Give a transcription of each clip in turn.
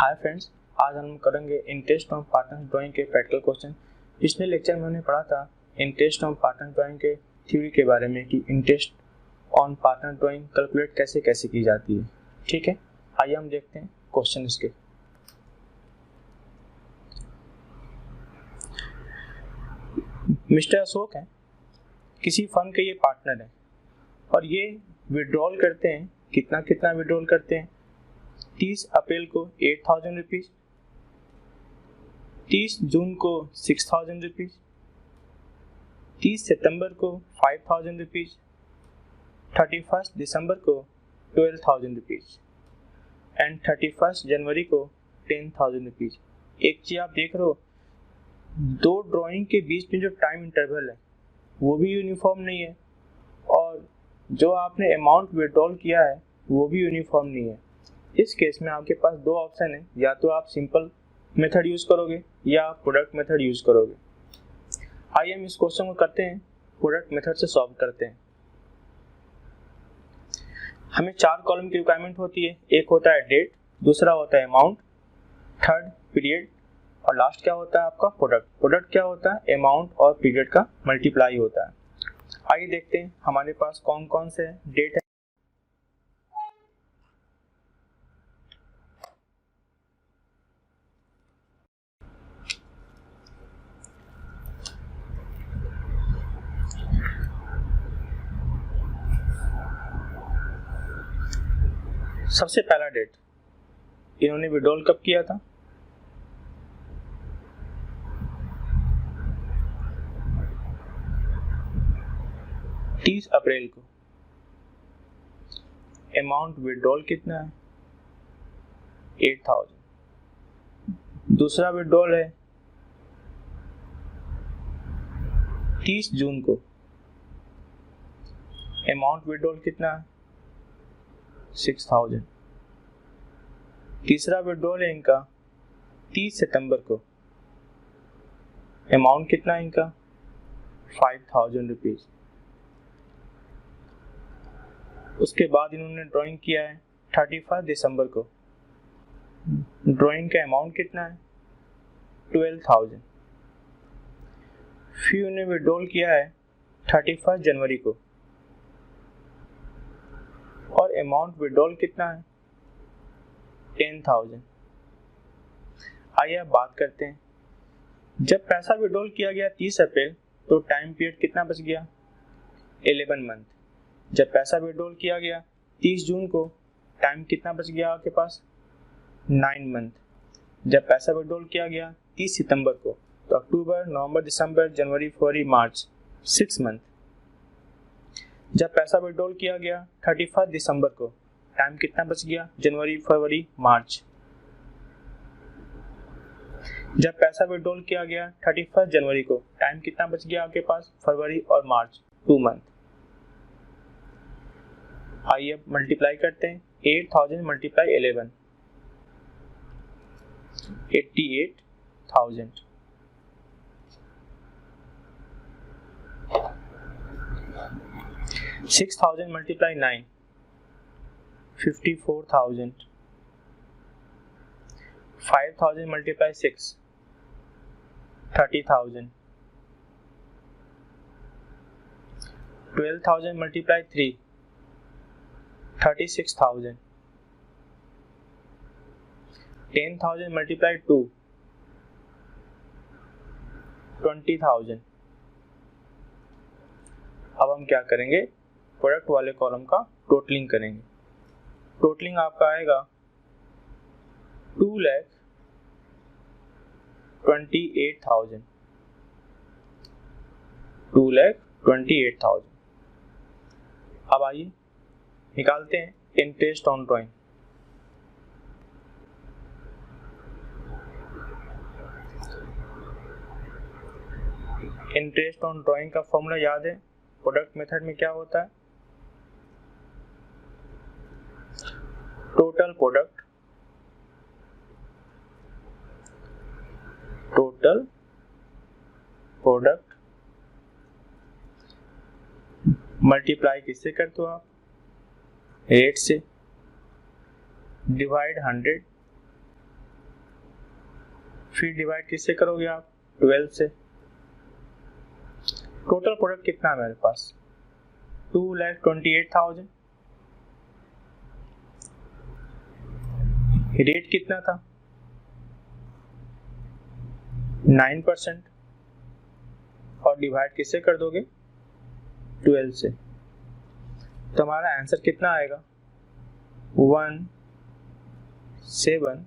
Hi friends, आज हम करेंगे इंटरेस्ट ऑन पार्टनर ड्राइंग के प्रैक्टिकल क्वेश्चन। पिछले लेक्चर में हमने पढ़ा था इंटरेस्ट ऑन पार्टनर ड्राइंग के थ्योरी के बारे में कि interest on partner drawing calculate कैसे कैसे की जाती है। ठीक है, आइए हम देखते हैं क्वेश्चन इसके। मिस्टर अशोक हैं, किसी फर्म के ये पार्टनर हैं और ये विड्रॉल करते हैं। कितना विड्रॉल करते हैं? 30 अप्रैल को 8,000 रुपीज, 30 जून को 6,000 रुपीज, 30 सितंबर को 5,000 रुपीज, 31 दिसंबर को 12,000 रुपीज एंड 31 जनवरी को 10,000 रुपीज। एक चीज आप देख रहे हो, दो ड्राइंग के बीच में जो टाइम इंटरवल है वो भी यूनिफॉर्म नहीं है और जो आपने अमाउंट विड्रॉल किया है वो भी यूनिफॉर्म नहीं है। इस केस में आपके पास दो ऑप्शन है, या तो आप सिंपल मेथड यूज करोगे या प्रोडक्ट मेथड यूज करोगे। आइए हम इस क्वेश्चन को करते हैं, प्रोडक्ट मेथड से सॉल्व करते हैं। हमें 4 कॉलम की रिक्वायरमेंट होती है। एक होता है डेट, दूसरा होता है अमाउंट, थर्ड पीरियड और लास्ट क्या होता है आपका प्रोडक्ट। प्रोडक्ट क्या होता है? अमाउंट और पीरियड का मल्टीप्लाई होता है। आइए देखते हैं हमारे पास कौन कौन से डेट है। सबसे पहला डेट, इन्होंने विड्रॉल कब किया था? तीस अप्रैल को। अमाउंट विड्रॉल कितना है? 8,000। दूसरा विड्रॉल है 30 जून को। अमाउंट विड्रॉल कितना है? 6,000। तीसरा विड्रॉल है इनका 30 सितंबर को। अमाउंट कितना है इनका? 5,000 रुपीज। उसके बाद इन्होंने ड्राइंग किया है 31 दिसंबर को। ड्राइंग का अमाउंट कितना है? 12,000। फिर उन्होंने विड्रॉल किया है 31 जनवरी को और अमाउंट विड्रॉल कितना है? 10,000। आइए अब बात करते हैं, जब पैसा विड्रॉल किया गया 30 अप्रैल तो टाइम पीरियड कितना बच गया? 11 मंथ। जब पैसा विड्रॉल किया गया 30 जून को, टाइम कितना बच गया आपके पास? 9 मंथ। जब पैसा विड्रॉल किया गया 30 सितंबर को तो अक्टूबर, नवंबर, दिसंबर, जनवरी, फरवरी, मार्च, 6 मंथ। जब पैसा विड्रॉल किया गया 31 दिसंबर को, टाइम कितना बच गया? जनवरी, फरवरी, मार्च। जब पैसा विड्रॉल किया गया 31 जनवरी को, टाइम कितना बच गया आपके पास? फरवरी और मार्च, 2 मंथ। आइए अब मल्टीप्लाई करते हैं। 8,000 multiply 11, 88,000। 6,000 multiply 9, 54,000। 5,000 multiply 6, 30,000। 12,000 multiply 3, 36,000। 10,000 multiply 2, 20,000। अब हम क्या करेंगे? प्रोडक्ट वाले कॉलम का टोटलिंग करेंगे। टोटलिंग आपका आएगा 2,28,000। 2,28,000। अब आइए निकालते हैं interest on drawing. Interest on drawing का फॉर्मूला याद है? प्रोडक्ट मेथड में क्या होता है? टोटल प्रोडक्ट मल्टीप्लाई किससे करते हो आप? रेट से, डिवाइड 100 फिर डिवाइड किससे करोगे आप? 12 से। टोटल प्रोडक्ट कितना है मेरे पास? 2,28,000। रेट कितना था? 9%। और डिवाइड किससे कर दोगे? 12 से। तो हमारा आंसर कितना आएगा? 1750।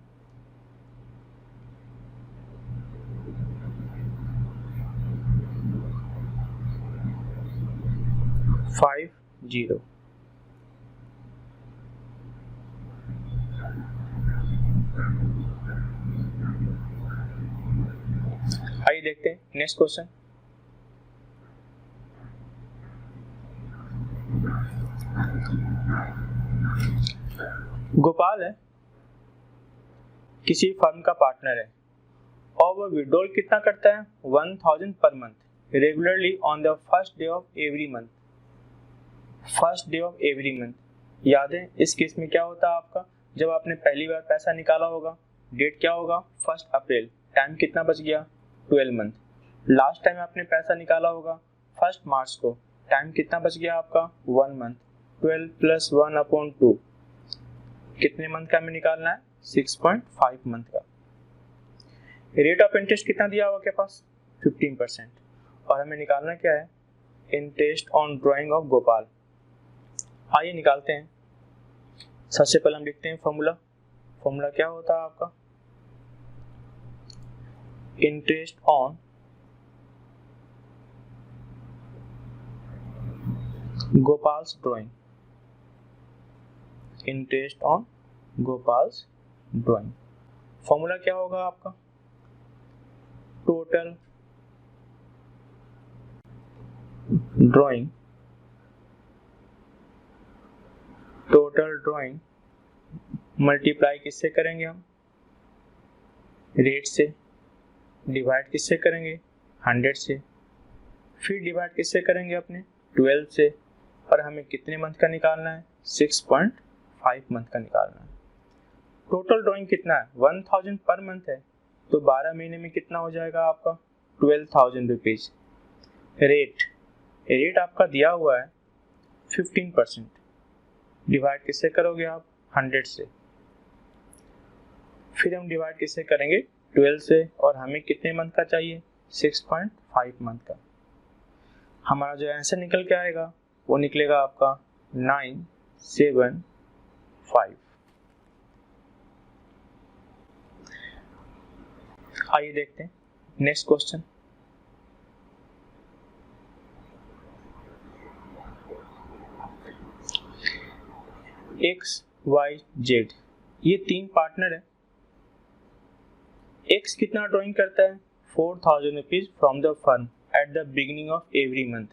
आइए देखते हैं नेक्स्ट क्वेश्चन। गोपाल है, किसी फर्म का पार्टनर है और वह विड्रॉल कितना करता है? 1000 per month regularly on the first day of every month. First day of every month, याद है इस केस में क्या होता है आपका? जब आपने पहली बार पैसा निकाला होगा, डेट क्या होगा? 1 अप्रैल। टाइम कितना बच गया? 12 मंथ। लास्ट टाइम आपने पैसा निकाला होगा 1 मार्च को, टाइम कितना बच गया आपका? 1 मंथ। 12 + 1/2 कितने मंथ का हमें निकालना है? 6.5 मंथ का। रेट ऑफ इंटरेस्ट कितना दिया हुआ के पास? 15%। और हमें निकालना क्या है? Interest on drawing of Gopal. आइए निकालते हैं। सबसे पहले हम लिखते हैं फॉर्मूला। फॉर्मूला क्या होता है आपका? Interest on गोपाल्स drawing. Interest on गोपाल्स drawing. Formula क्या होगा आपका? Total drawing, total drawing multiply किससे करेंगे हम? रेट से। डिवाइड किससे करेंगे? 100 से। फिर डिवाइड किससे करेंगे अपने? 12 से। और हमें कितने मंथ का निकालना है? 6.5 मंथ का निकालना है। टोटल ड्राइंग कितना है? 1000 पर मंथ है, तो 12 महीने में कितना हो जाएगा आपका? 12,000 रुपीज। रेट आपका दिया हुआ है 15%। डिवाइड किससे करोगे आप? 100 से। फिर हम डिवाइड किससे करेंगे? 12 से। और हमें कितने मंथ का चाहिए? 6.5 मंथ का। हमारा जो आंसर निकल के आएगा वो निकलेगा आपका 975। आइए देखते हैं next question. X, Y, Z, ये 3 पार्टनर है। एक्स कितना ड्राइंग करता है? 4,000 rupees from the firm at the beginning of every month.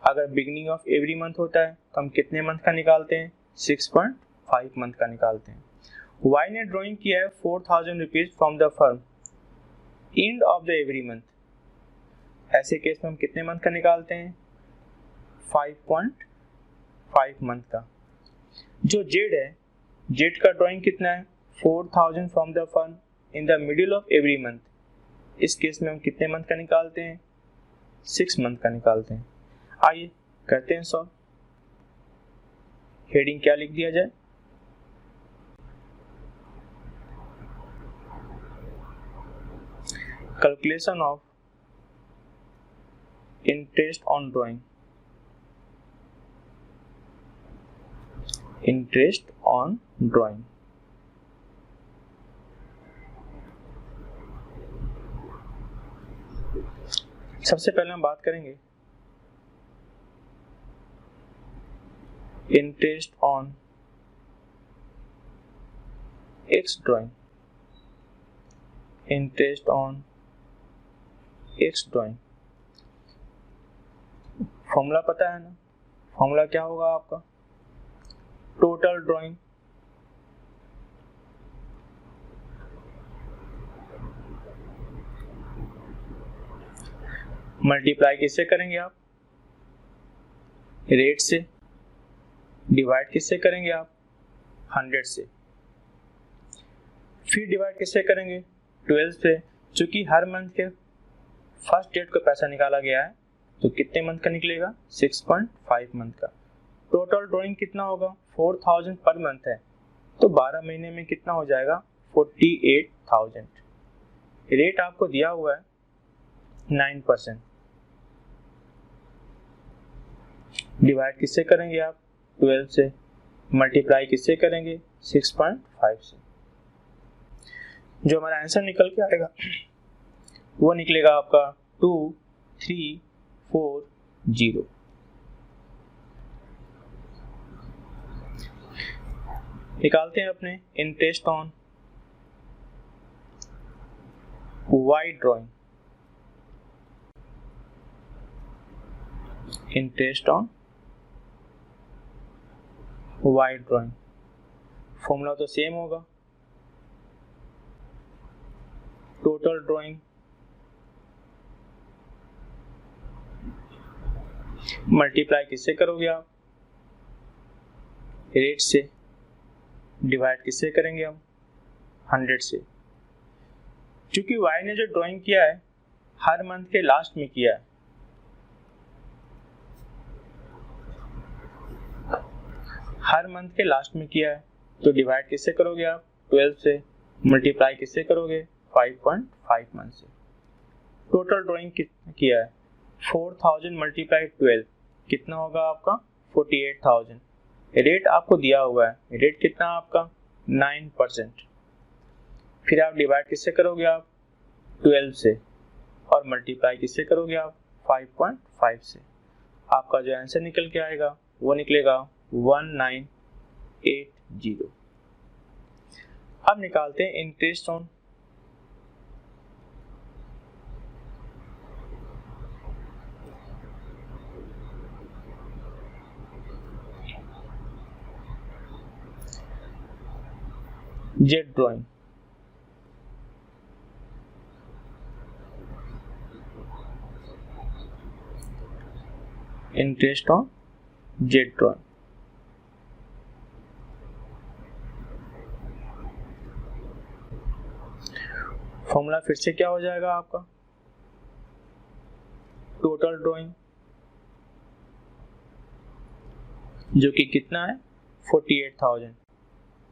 अगर बिगिनिंग ऑफ एवरी मंथ होता है तो हम कितने मंथ का निकालते हैं? 6.5 मंथ का निकालते हैं। वाई ने ड्राइंग किया है 4,000 rupees from the firm end of the every month. ऐसे केस में हम कितने मंथ का निकालते हैं? 5.5 मंथ का। जो जेड है, जेड का ड्राइंग कितना है? 4,000 from the firm in the middle of every month. इस केस में हम कितने मंथ का निकालते हैं? 6 मंथ का निकालते हैं। आइए करते हैं सॉल्व। हेडिंग क्या लिख दिया जाए? Calculation of interest on drawing. Interest on drawing. सबसे पहले हम बात करेंगे interest on x drawing. Interest on x drawing. Formula पता है ना? फॉर्मूला क्या होगा आपका? टोटल ड्राइंग मल्टीप्लाई किससे करेंगे आप? रेट से। डिवाइड किससे करेंगे आप? 100 से। फिर डिवाइड किससे करेंगे? 12 से। चूंकि हर मंथ के फर्स्ट डेट को पैसा निकाला गया है तो कितने मंथ का निकलेगा, 6.5 मंथ का। टोटल ड्राइंग कितना होगा, 4000 पर मंथ है तो 12 महीने में कितना हो जाएगा, 48,000। रेट आपको दिया हुआ है 9%। डिवाइड किससे करेंगे आप, 12 से। मल्टीप्लाई किससे करेंगे, 6.5 से। जो हमारा आंसर निकल के आएगा वो निकलेगा आपका 2340। निकालते हैं अपने interest on wide drawing. Interest on wide drawing formula तो सेम होगा, टोटल ड्राइंग मल्टीप्लाई किससे करोगे आप, रेट से। डिवाइड किससे करेंगे हम, 100 से। क्योंकि वाई ने जो ड्राइंग किया है हर मंथ के लास्ट में किया है, हर मंथ के लास्ट में किया है तो डिवाइड किससे करोगे आप, 12 से। मल्टीप्लाई किससे करोगे, 5.5 मंथ से। टोटल ड्राइंग कितना किया है, 4000 मल्टीप्लाई 12 कितना होगा आपका, 48,000। रेट आपको दिया हुआ है, रेट कितना आपका, 9%। फिर आप डिवाइड किससे करोगे आप, 12 से, और मल्टीप्लाई किससे करोगे आप, 5.5 से। आपका जो आंसर निकल के आएगा वो निकलेगा 1980। अब निकालते हैं interest on jet drawing. Interest on jet drawing. Formula फिर से क्या हो जाएगा आपका, टोटल ड्राइंग जो कि कितना है, 48,000।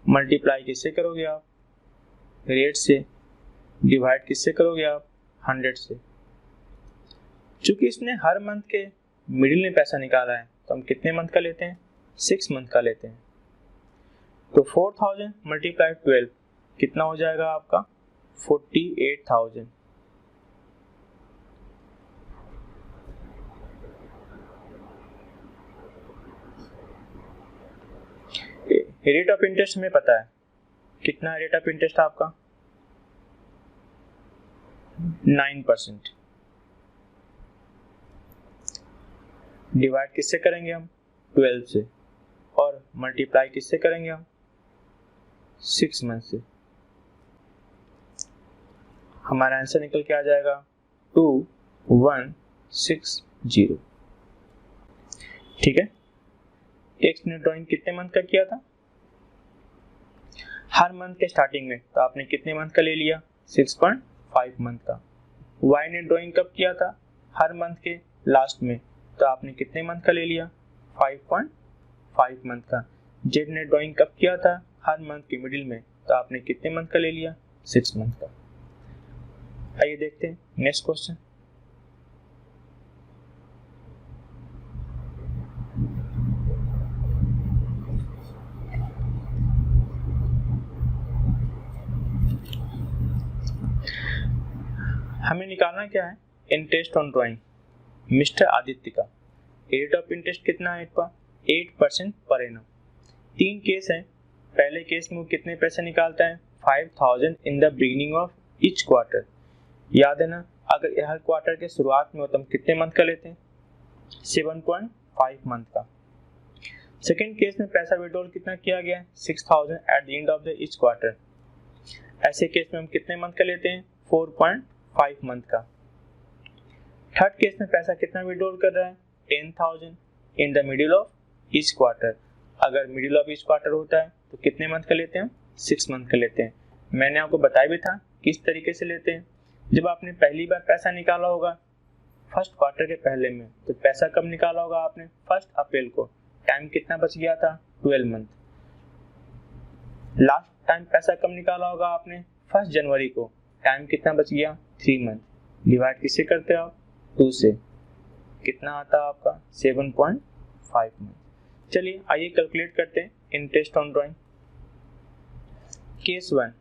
मल्टीप्लाई किससे करोगे आप, रेट से। डिवाइड किससे करोगे आप, 100 से। चूंकि इसने हर मंथ के मिडिल में पैसा निकाला है तो हम कितने मंथ का लेते हैं, 6 मंथ का लेते हैं। तो 4000 मल्टीप्लाई 12 कितना हो जाएगा आपका, 48,000। रेट ऑफ इंटरेस्ट हमें पता है, कितना रेट ऑफ इंटरेस्ट आपका, 9%। डिवाइड किससे करेंगे हम, 12 से, और मल्टीप्लाई किससे करेंगे हम, 6 मंथ से। हमारा आंसर निकल के आ जाएगा 2160। ठीक है। एक्स ने ड्राइंग कितने मंथ का किया था, हर मंथ के स्टार्टिंग में, तो आपने कितने मंथ का ले लिया, 6.5 मंथ का। वाई ने ड्राइंग कब किया था, हर मंथ के लास्ट में, तो आपने कितने मंथ का ले लिया, 5.5 मंथ का। जेड ने ड्राइंग कब किया था, हर मंथ के मिडिल में, तो आपने कितने मंथ का ले लिया, 6 मंथ का। आइए देखते हैं नेक्स्ट क्वेश्चन। हमें निकालना क्या है, interest on drawing mister Aditya का। रेट ऑफ इंटरेस्ट कितना है इसका, 8% पर एनम। 3 केस हैं। पहले केस में वो कितने पैसे निकालता है, 5000 in the beginning of each quarter. याद है ना, अगर हर क्वार्टर के शुरुआत में हो तो हम कितने मंथ का लेते हैं, 7.5 मंथ का। सेकेंड केस में पैसा विड्रॉल कितना किया गया है, 6000 at the end of the each quarter. ऐसे केस में हम कितने मंथ का लेते हैं, 4.5 मंथ का। थर्ड केस में पैसा कितना विड्रॉल कर रहा है, 10,000 in the middle of each quarter. अगर मिडिल ऑफ ईच क्वार्टर होता है तो कितने मंथ का लेते हैं, 6 मंथ का लेते हैं। मैंने आपको बताया भी था किस तरीके से लेते हैं। जब आपने पहली बार पैसा निकाला होगा फर्स्ट क्वार्टर के पहले में, तो पैसा कब निकाला होगा आपने? 1 अप्रैल को। टाइम कितना बच गया था? 12 मंथ। लास्ट टाइम पैसा कब निकाला होगा आपने? 1 जनवरी को। टाइम कितना बच गया? 3 मंथ। डिवाइड किससे करते हो आप? 2 से। कितना आता है आपका? 7.5 मंथ। चलिए आइए कैलकुलेट करते हैं interest on drawing. Case 1,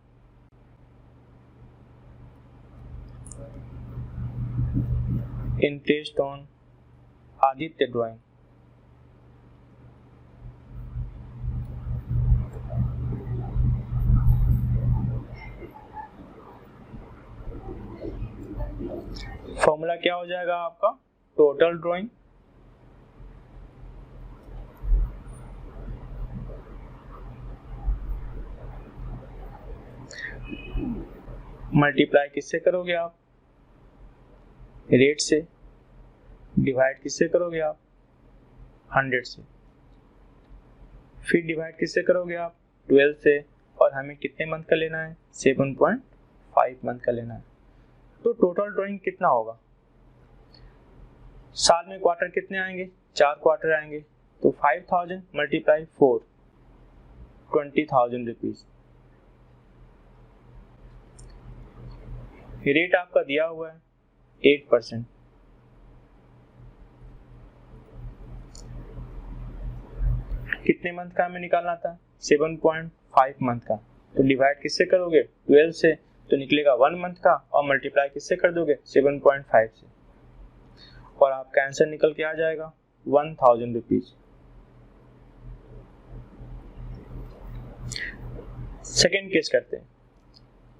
interest on Aditya drawing. Formula क्या हो जाएगा आपका? टोटल ड्राइंग मल्टीप्लाई किससे करोगे आप? रेट से। डिवाइड किससे करोगे आप? 100 से। फिर डिवाइड किससे करोगे आप? 12 से। और हमें कितने मंथ का लेना है? 7.5 मंथ का लेना है। तो टोटल ड्राइंग कितना होगा? साल में क्वार्टर कितने आएंगे? 4 क्वार्टर आएंगे। तो 5000 मल्टीप्लाई 4, 20,000 रुपीज। रेट आपका दिया हुआ है 8%। कितने मंथ का हमें निकालना था? 7.5 मंथ का। तो डिवाइड किससे करोगे? 12 से। तो निकलेगा 1 मंथ का। और मल्टीप्लाई किससे कर दोगे? 7.5 से। और आपका आंसर निकल के आ जाएगा 1000 रुपीज। सेकेंड केस करते हैं।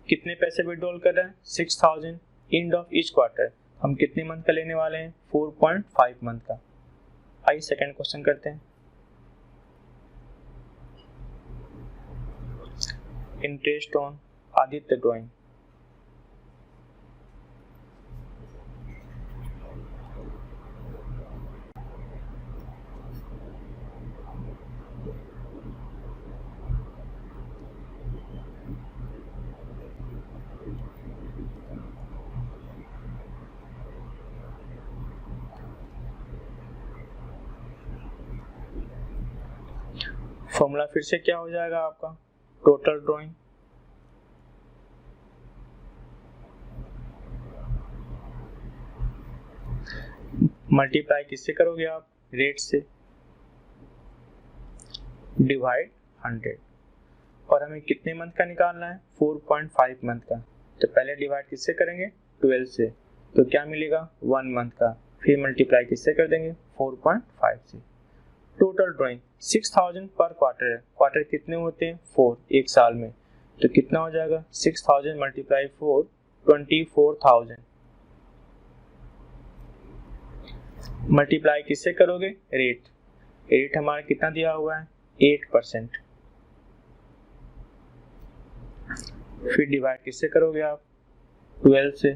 कितने पैसे विड्रॉल कर रहे हैं? 6000 एंड ऑफ ईच क्वार्टर। हम कितने मंथ का लेने वाले हैं? 4.5 मंथ का। आइए सेकेंड क्वेश्चन करते हैं। Interest on Aditya drawing. Formula फिर से क्या हो जाएगा आपका? टोटल ड्राइंग मल्टीप्लाई किससे करोगे आप? रेट से। डिवाइड 100। और हमें कितने मंथ का निकालना है? 4.5 मंथ का। तो पहले डिवाइड किससे करेंगे? 12 से। तो क्या मिलेगा? 1 मंथ का। फिर मल्टीप्लाई किससे कर देंगे? 4.5 से। टोटल ड्राइंग 6000 पर क्वार्टर है। क्वार्टर कितने होते हैं? 4 एक साल में। तो कितना हो जाएगा? 6000 मल्टीप्लाई 4, 24,000। मल्टीप्लाई किससे करोगे? रेट। रेट हमारा कितना दिया हुआ है? 8%। फिर डिवाइड किससे करोगे आप? 12 से।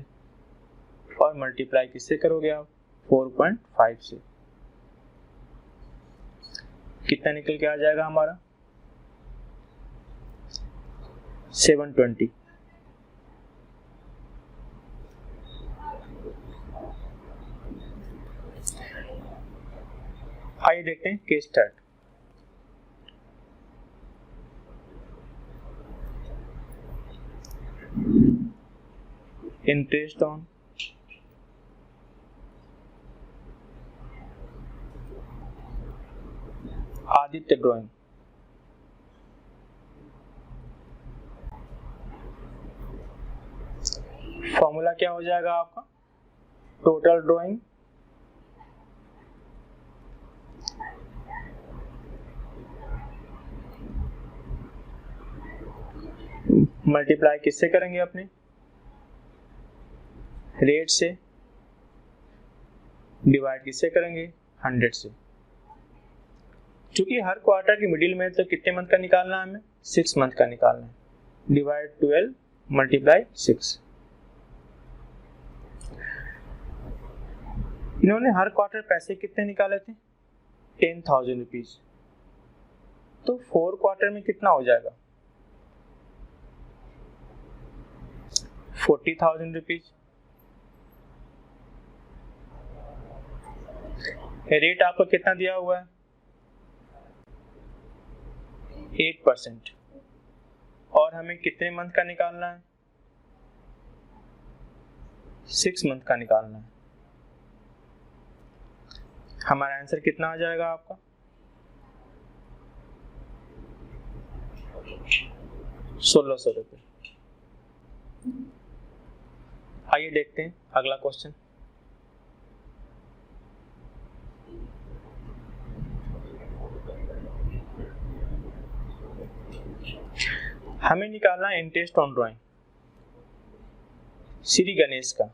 और मल्टीप्लाई किससे करोगे आप? 4.5 से। कितना निकल के आ जाएगा हमारा? 720। आइए देखते हैं case third. Interest on Aditya drawing. Formula क्या हो जाएगा आपका? टोटल ड्राइंग मल्टीप्लाई किससे करेंगे? अपने रेट से। डिवाइड किससे करेंगे? 100 से। क्योंकि हर क्वार्टर की मिडिल में तो कितने मंथ का निकालना है हमें? 6 मंथ का निकालना है। Divide 12 multiply 6। इन्होंने हर क्वार्टर पैसे कितने निकाले थे? 10,000 रुपीज। तो 4 क्वार्टर में कितना हो जाएगा? 40,000 रुपीज। रेट आपको कितना दिया हुआ है? 8%। और हमें कितने मंथ का निकालना है? 6 मंथ का निकालना है। हमारा आंसर कितना आ जाएगा आपका? 1600 रुपये। आइए देखते हैं अगला क्वेश्चन। हमें निकालना है interest on drawing Shri Ganesh का।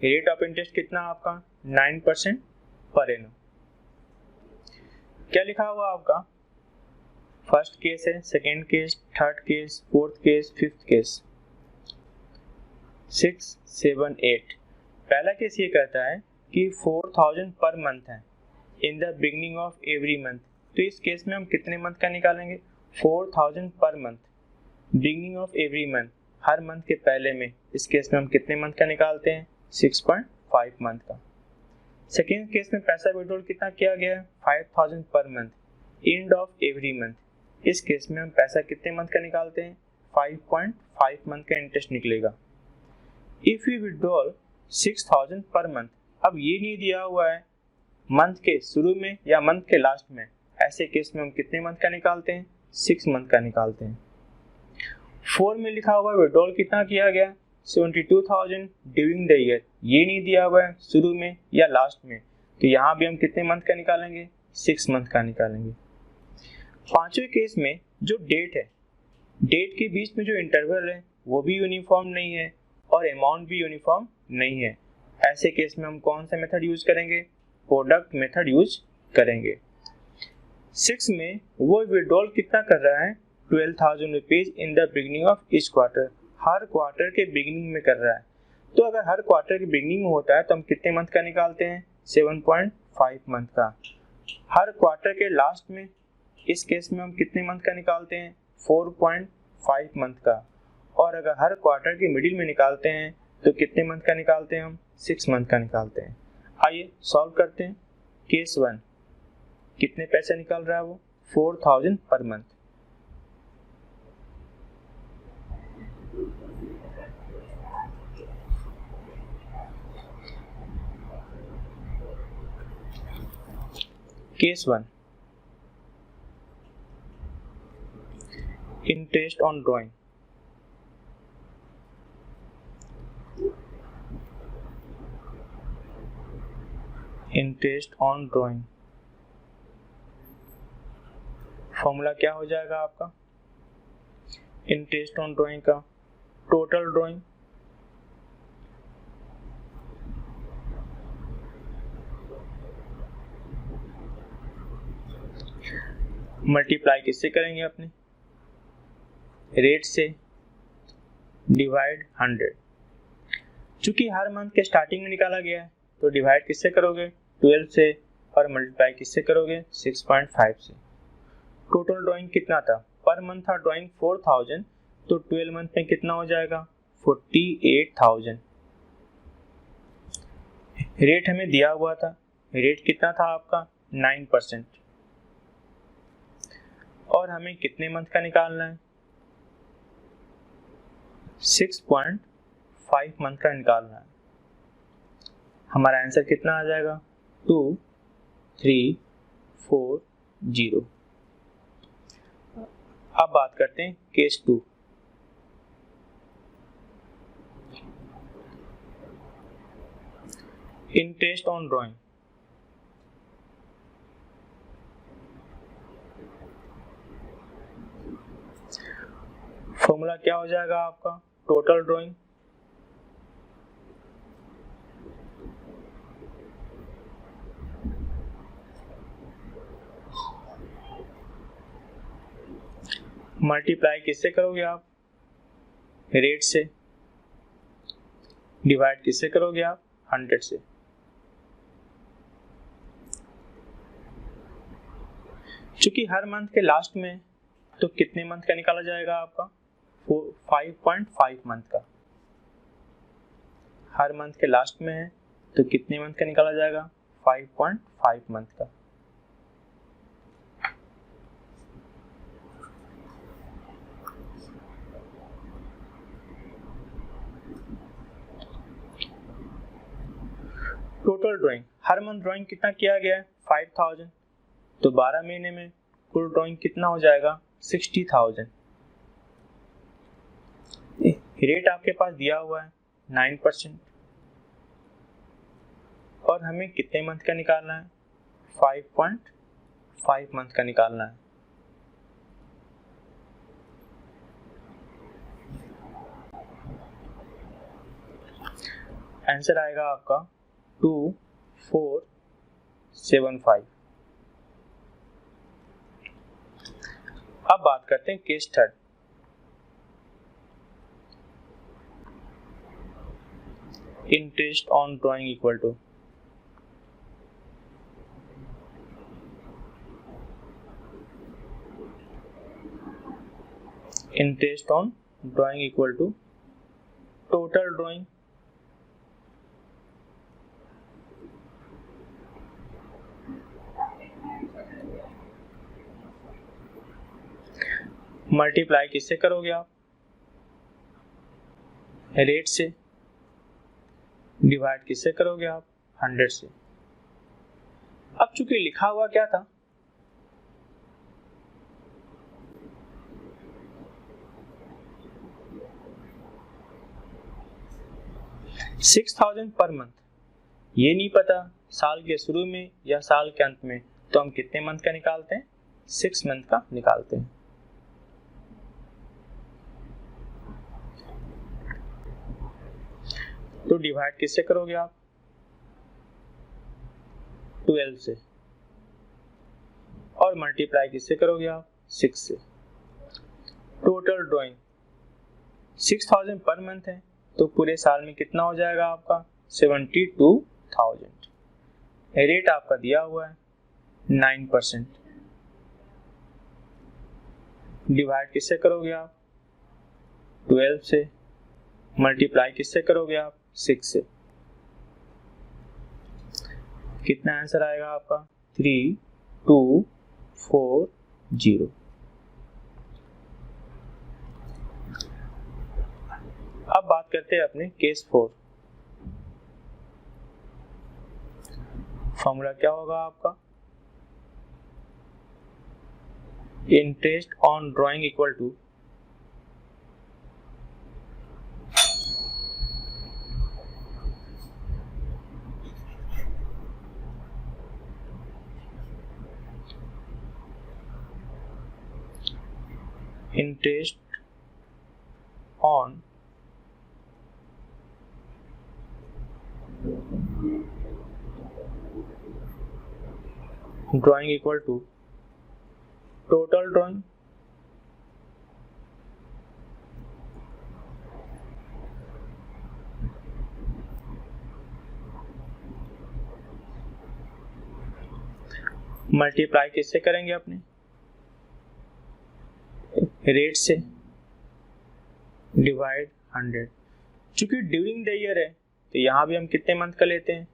रेट ऑफ इंटरेस्ट कितना आपका? 9% पर एनम। क्या लिखा हुआ आपका? फर्स्ट केस है, second case, third case, fourth case, fifth case, 6, 7, 8। पहला केस ये कहता है कि 4000 पर मंथ है in the beginning of every month. तो इस केस में हम कितने मंथ का निकालेंगे? 4000 per month beginning of every month, her month के पहले में। इस केस में हम कितने मंथ का निकालते हैं? 6.5 मंथ का। सेकेंड केस में पैसा विड्रॉल कितना किया गया है? 5000 per month end of every month. इस केस में हम पैसा कितने मंथ का निकालते हैं? 5.5 मंथ का इंटरेस्ट निकलेगा। If you withdrawal 6000 per month, अब ये नहीं दिया हुआ है मंथ के शुरू में या मंथ के लास्ट में, ऐसे केस में हम कितने मंथ का निकालते हैं? 6 मंथ का निकालते हैं। 4 में लिखा हुआ है विड्रॉल कितना किया गया? 72,000 ड्यूरिंग द ईयर, ये नहीं दिया हुआ है शुरू में या लास्ट में, तो यहाँ भी हम कितने मंथ का निकालेंगे? 6 मंथ का निकालेंगे। पांचवें केस में जो डेट है, डेट के बीच में जो इंटरवल है वो भी यूनिफॉर्म नहीं है और अमाउंट भी यूनिफॉर्म नहीं है। ऐसे केस में हम कौन सा मेथड यूज करेंगे? प्रोडक्ट मेथड यूज करेंगे। 6 में वो विड्रॉल कितना कर रहा है? 12,000 rupees in the beginning of each quarter, her quarter के बिगनिंग में कर रहा है। तो अगर हर क्वार्टर के बिगनिंग में होता है तो हम कितने मंथ का निकालते हैं? 7.5 मंथ का। हर क्वार्टर के लास्ट में, इस केस में हम कितने मंथ का निकालते हैं? 4.5 मंथ का। और अगर हर क्वार्टर के मिडिल में निकालते हैं तो कितने मंथ का निकालते हैं हम? 6 मंथ का निकालते हैं। आइए सॉल्व करते हैं। केस 1, कितने पैसे निकाल रहा है वो? 4000 per month. Case 1, interest on drawing. Interest on drawing formula क्या हो जाएगा आपका? इंटरेस्ट ऑन ड्राइंग का टोटल ड्राइंग मल्टीप्लाई किससे करेंगे? अपने रेट से डिवाइड 100। चूंकि हर मंथ के स्टार्टिंग में निकाला गया है तो डिवाइड किससे करोगे? 12 से। और मल्टीप्लाई किससे करोगे? 6.5 से। टोटल ड्राइंग कितना था? पर मंथ था ड्राइंग 4000, तो 12 मंथ में कितना हो जाएगा? 48,000। रेट हमें दिया हुआ था, रेट कितना था आपका? 9%। और हमें कितने मंथ का निकालना है? 6.5 मंथ का निकालना है। हमारा आंसर कितना आ जाएगा? 2340। अब बात करते हैं case 2। Interest on drawing. Formula क्या हो जाएगा आपका? टोटल ड्राइंग मल्टीप्लाई किससे करोगे आप? रेट से। डिवाइड किससे करोगे आप? 100 से। चूंकि हर मंथ के लास्ट में, तो कितने मंथ का निकाला जाएगा आपका? 5.5 मंथ का। हर मंथ के लास्ट में है तो कितने मंथ का निकाला जाएगा? 5.5 मंथ का। टोटल ड्राइंग, हर मंथ ड्राइंग कितना किया गया है 5000, तो 12 महीने में कुल ड्राइंग कितना हो जाएगा 60,000। रेट आपके पास दिया हुआ है 9% और हमें कितने मंथ का निकालना है 5.5 मंथ का निकालना है। आंसर आएगा आपका 2475। अब बात करते हैं case third. Interest on drawing equal to, interest on drawing equal to total drawing multiply किससे करोगे आप, रेट से, डिवाइड किससे करोगे आप 100 से। अब चूंकि लिखा हुआ क्या था 6,000 पर मंथ, ये नहीं पता साल के शुरू में या साल के अंत में, तो हम कितने मंथ का निकालते हैं 6 मंथ का निकालते हैं। तो डिवाइड किससे करोगे आप 12 से, और मल्टीप्लाई किससे करोगे आप 6 से। टोटल ड्राइंग 6,000 पर मंथ है, तो पूरे साल में कितना हो जाएगा आपका 72,000। रेट आपका दिया हुआ है 9%। डिवाइड किससे करोगे आप 12 से, मल्टीप्लाई किससे करोगे आप 6 से। कितना आंसर आएगा आपका 3240। अब बात करते हैं अपने केस 4। फॉर्मूला क्या होगा आपका, interest on drawing equal to interest on drawing equal to total drawing multiply किससे करेंगे अपने रेट से, डिवाइड 100। चूंकि ड्यूरिंग द ईयर है तो यहां भी हम कितने मंथ का लेते हैं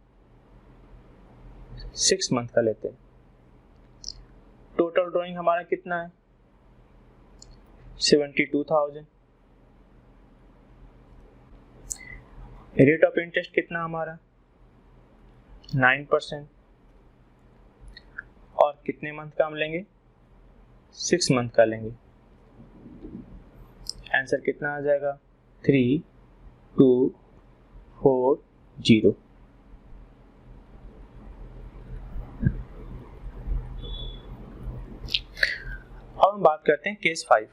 6 मंथ का लेते हैं। टोटल ड्राइंग हमारा कितना है 72,000। रेट ऑफ इंटरेस्ट कितना हमारा 9%, और कितने मंथ का हम लेंगे 6 मंथ का लेंगे। आंसर कितना आ जाएगा 3240। अब हम बात करते हैं केस 5।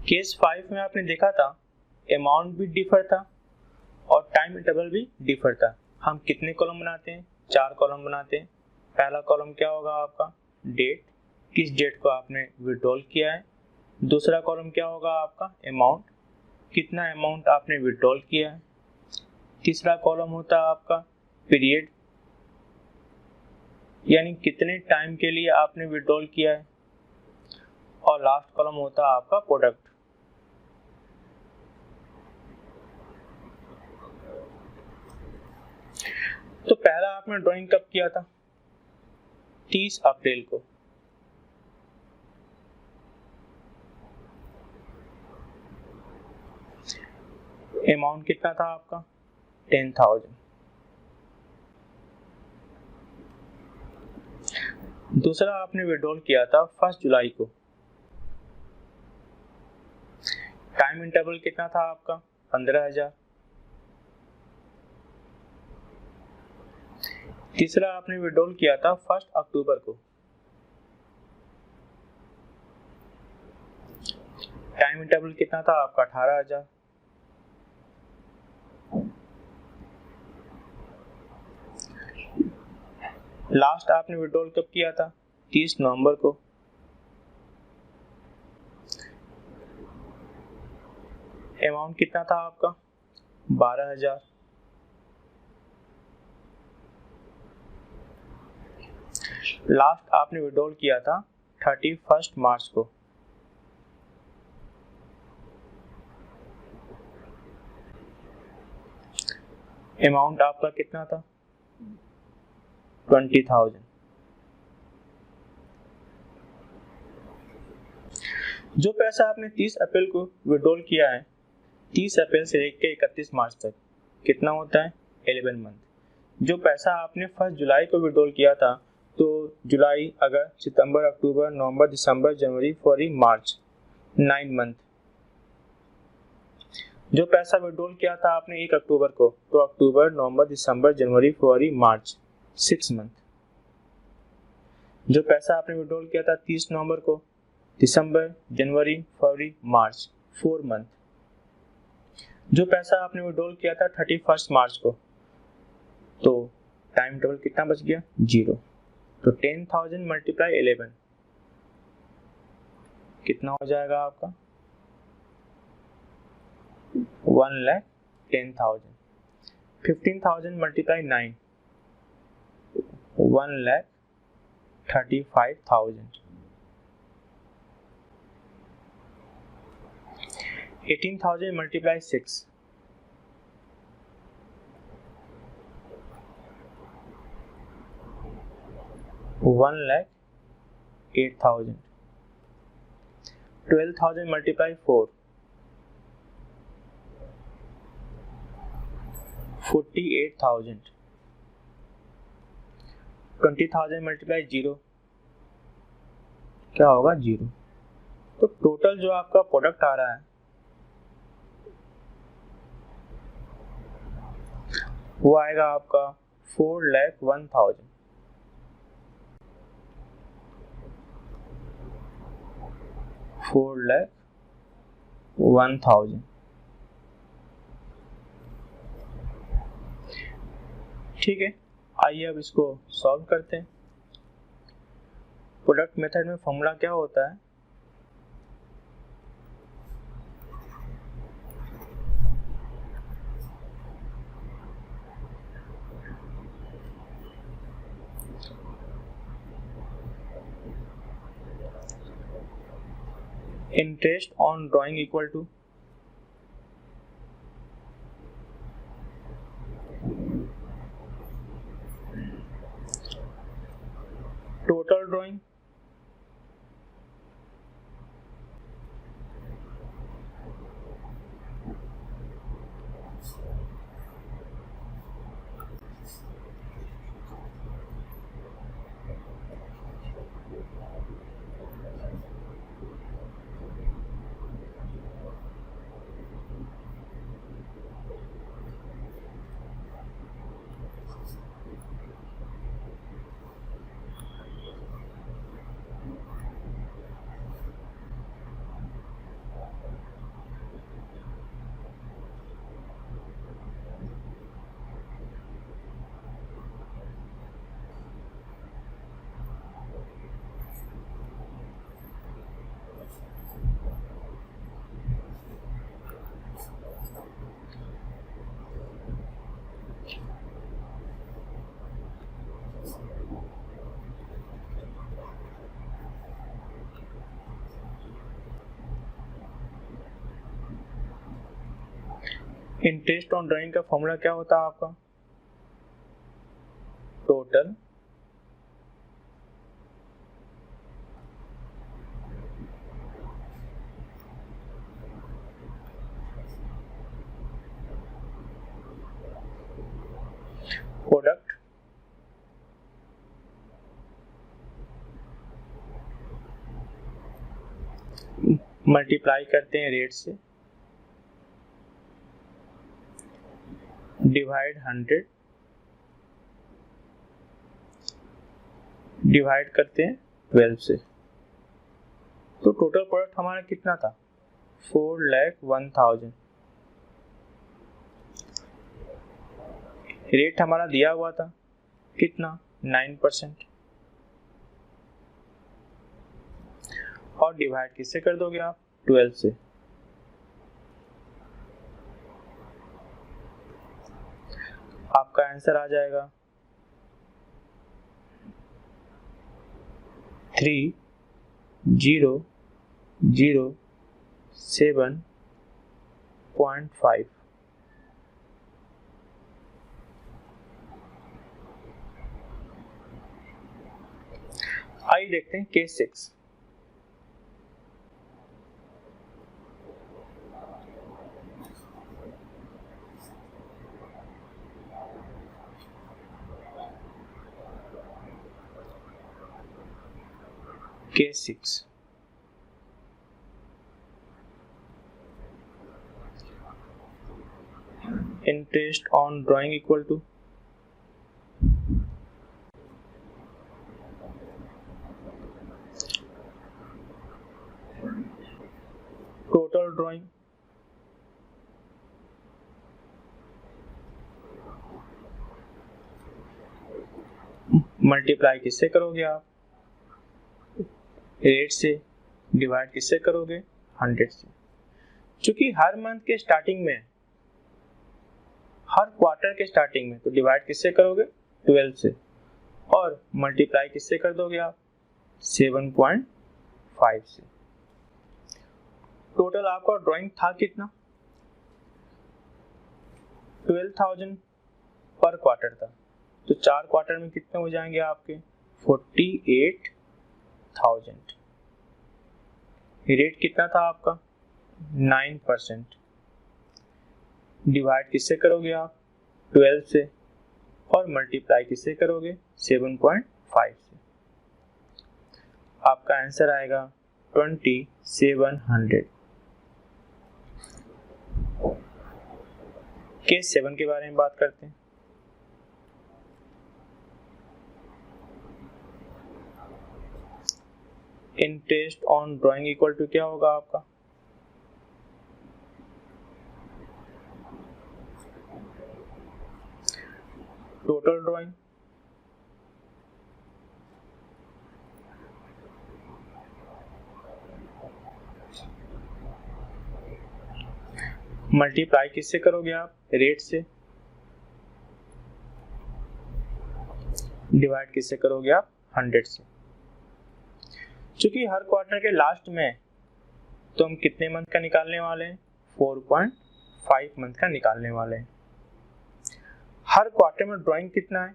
केस 5 में आपने देखा था अमाउंट भी डिफर था और टाइम इंटरवल भी डिफर था। हम कितने कॉलम बनाते हैं 4 कॉलम बनाते हैं। पहला कॉलम क्या होगा आपका डेट, किस डेट को आपने विड्रॉल किया है। दूसरा कॉलम क्या होगा आपका अमाउंट, कितना अमाउंट आपने विड्रॉल किया है। तीसरा कॉलम होता है आपका पीरियड, यानी कितने टाइम के लिए आपने विड्रॉल किया है। और लास्ट कॉलम होता है आपका प्रोडक्ट। तो पहला आपने ड्राइंग कब किया था? 30 अप्रैल को। अमाउंट कितना था आपका? 10,000। दूसरा आपने विड्रॉल किया था 1 जुलाई को। टाइम इंटरवल कितना था आपका? 15,000। तीसरा आपने विड्रॉल किया था 1 अक्टूबर को। टाइम इंटरवल कितना था आपका? 18,000। लास्ट आपने विड्रॉल कब किया था? 30 नवंबर को। अमाउंट कितना था आपका? 12,000। लास्ट आपने विड्रॉल किया था 31 मार्च को। अमाउंट आपका कितना था? 20,000। जो पैसा आपने 30 अप्रैल को विड्रॉल किया है, 30 अप्रैल से लेकर 31 मार्च तक कितना होता है? 11 मंथ। जो पैसा आपने 1 जुलाई को विड्रॉल किया था, तो जुलाई, अगस्त, सितंबर, अक्टूबर, नवंबर, दिसंबर, जनवरी, फरवरी, मार्च, 9 मंथ। जो पैसा विड्रॉल किया था आपने 1 अक्टूबर को, तो अक्टूबर, नवंबर, दिसंबर, जनवरी, फरवरी, मार्च, 6 मंथ। जो पैसा आपने विड्रॉल किया था 30 नवंबर को, दिसंबर, जनवरी, फरवरी, मार्च, 4 मंथ। जो पैसा आपने विड्रॉल किया था 31 मार्च को, तो टाइम टेबल कितना बच गया? 0। तो 10,000 मल्टीप्लाई 11 कितना हो जाएगा आपका? 1,10,000। 15,000 मल्टीप्लाई 9, 1,35,000। 18,000 मल्टीप्लाई 6, 1,08,000। 12,000 मल्टीप्लाई 4, 48,000। 20,000 मल्टीप्लाई 0 क्या होगा? 0। तो टोटल जो आपका प्रोडक्ट आ रहा है वो आएगा आपका 4,01,000। 4,01,000। ठीक है, आइए अब इसको सॉल्व करते हैं। प्रोडक्ट मेथड में फॉर्मूला क्या होता है? Interest on drawing equal to total drawing interest on drawing का फॉर्मूला क्या होता है आपका? टोटल प्रोडक्ट मल्टीप्लाई करते हैं रेट से, डिवाइड 100 डिवाइड करते हैं 12 से। तो टोटल प्रोडक्ट हमारा कितना था? 4,01,000। रेट हमारा दिया हुआ था कितना? 9%। और डिवाइड किससे कर दोगे आप? 12 से। आपका आंसर आ जाएगा 3007.5। आइए देखते हैं case 6। Case 6. Interest on drawing equal to total drawing multiply किससे करोगे आप? रेट से। डिवाइड किससे करोगे? 100 से। क्योंकि हर मंथ के स्टार्टिंग में, हर क्वार्टर के स्टार्टिंग में, तो डिवाइड किससे करोगे? 12 से। और मल्टीप्लाई किससे कर दोगे आप? 7.5 से। टोटल आपका ड्राइंग था कितना? 12,000 पर क्वार्टर था। तो 4 क्वार्टर में कितने हो जाएंगे आपके? 48,000। रेट कितना था आपका? 9%। डिवाइड किससे करोगे आप? 12 से। और मल्टीप्लाई किससे करोगे? 7.5 से। आपका आंसर आएगा 2700। केस 7 के बारे में बात करते हैं। Interest on drawing equal to क्या होगा आपका? टोटल ड्राइंग मल्टीप्लाई किससे करोगे आप? रेट से। डिवाइड किससे करोगे आप? 100 से। क्योंकि हर क्वार्टर के लास्ट में तो हम कितने मंथ का निकालने वाले हैं? 4.5 मंथ का निकालने वाले हैं। हर क्वार्टर में ड्राइंग कितना है?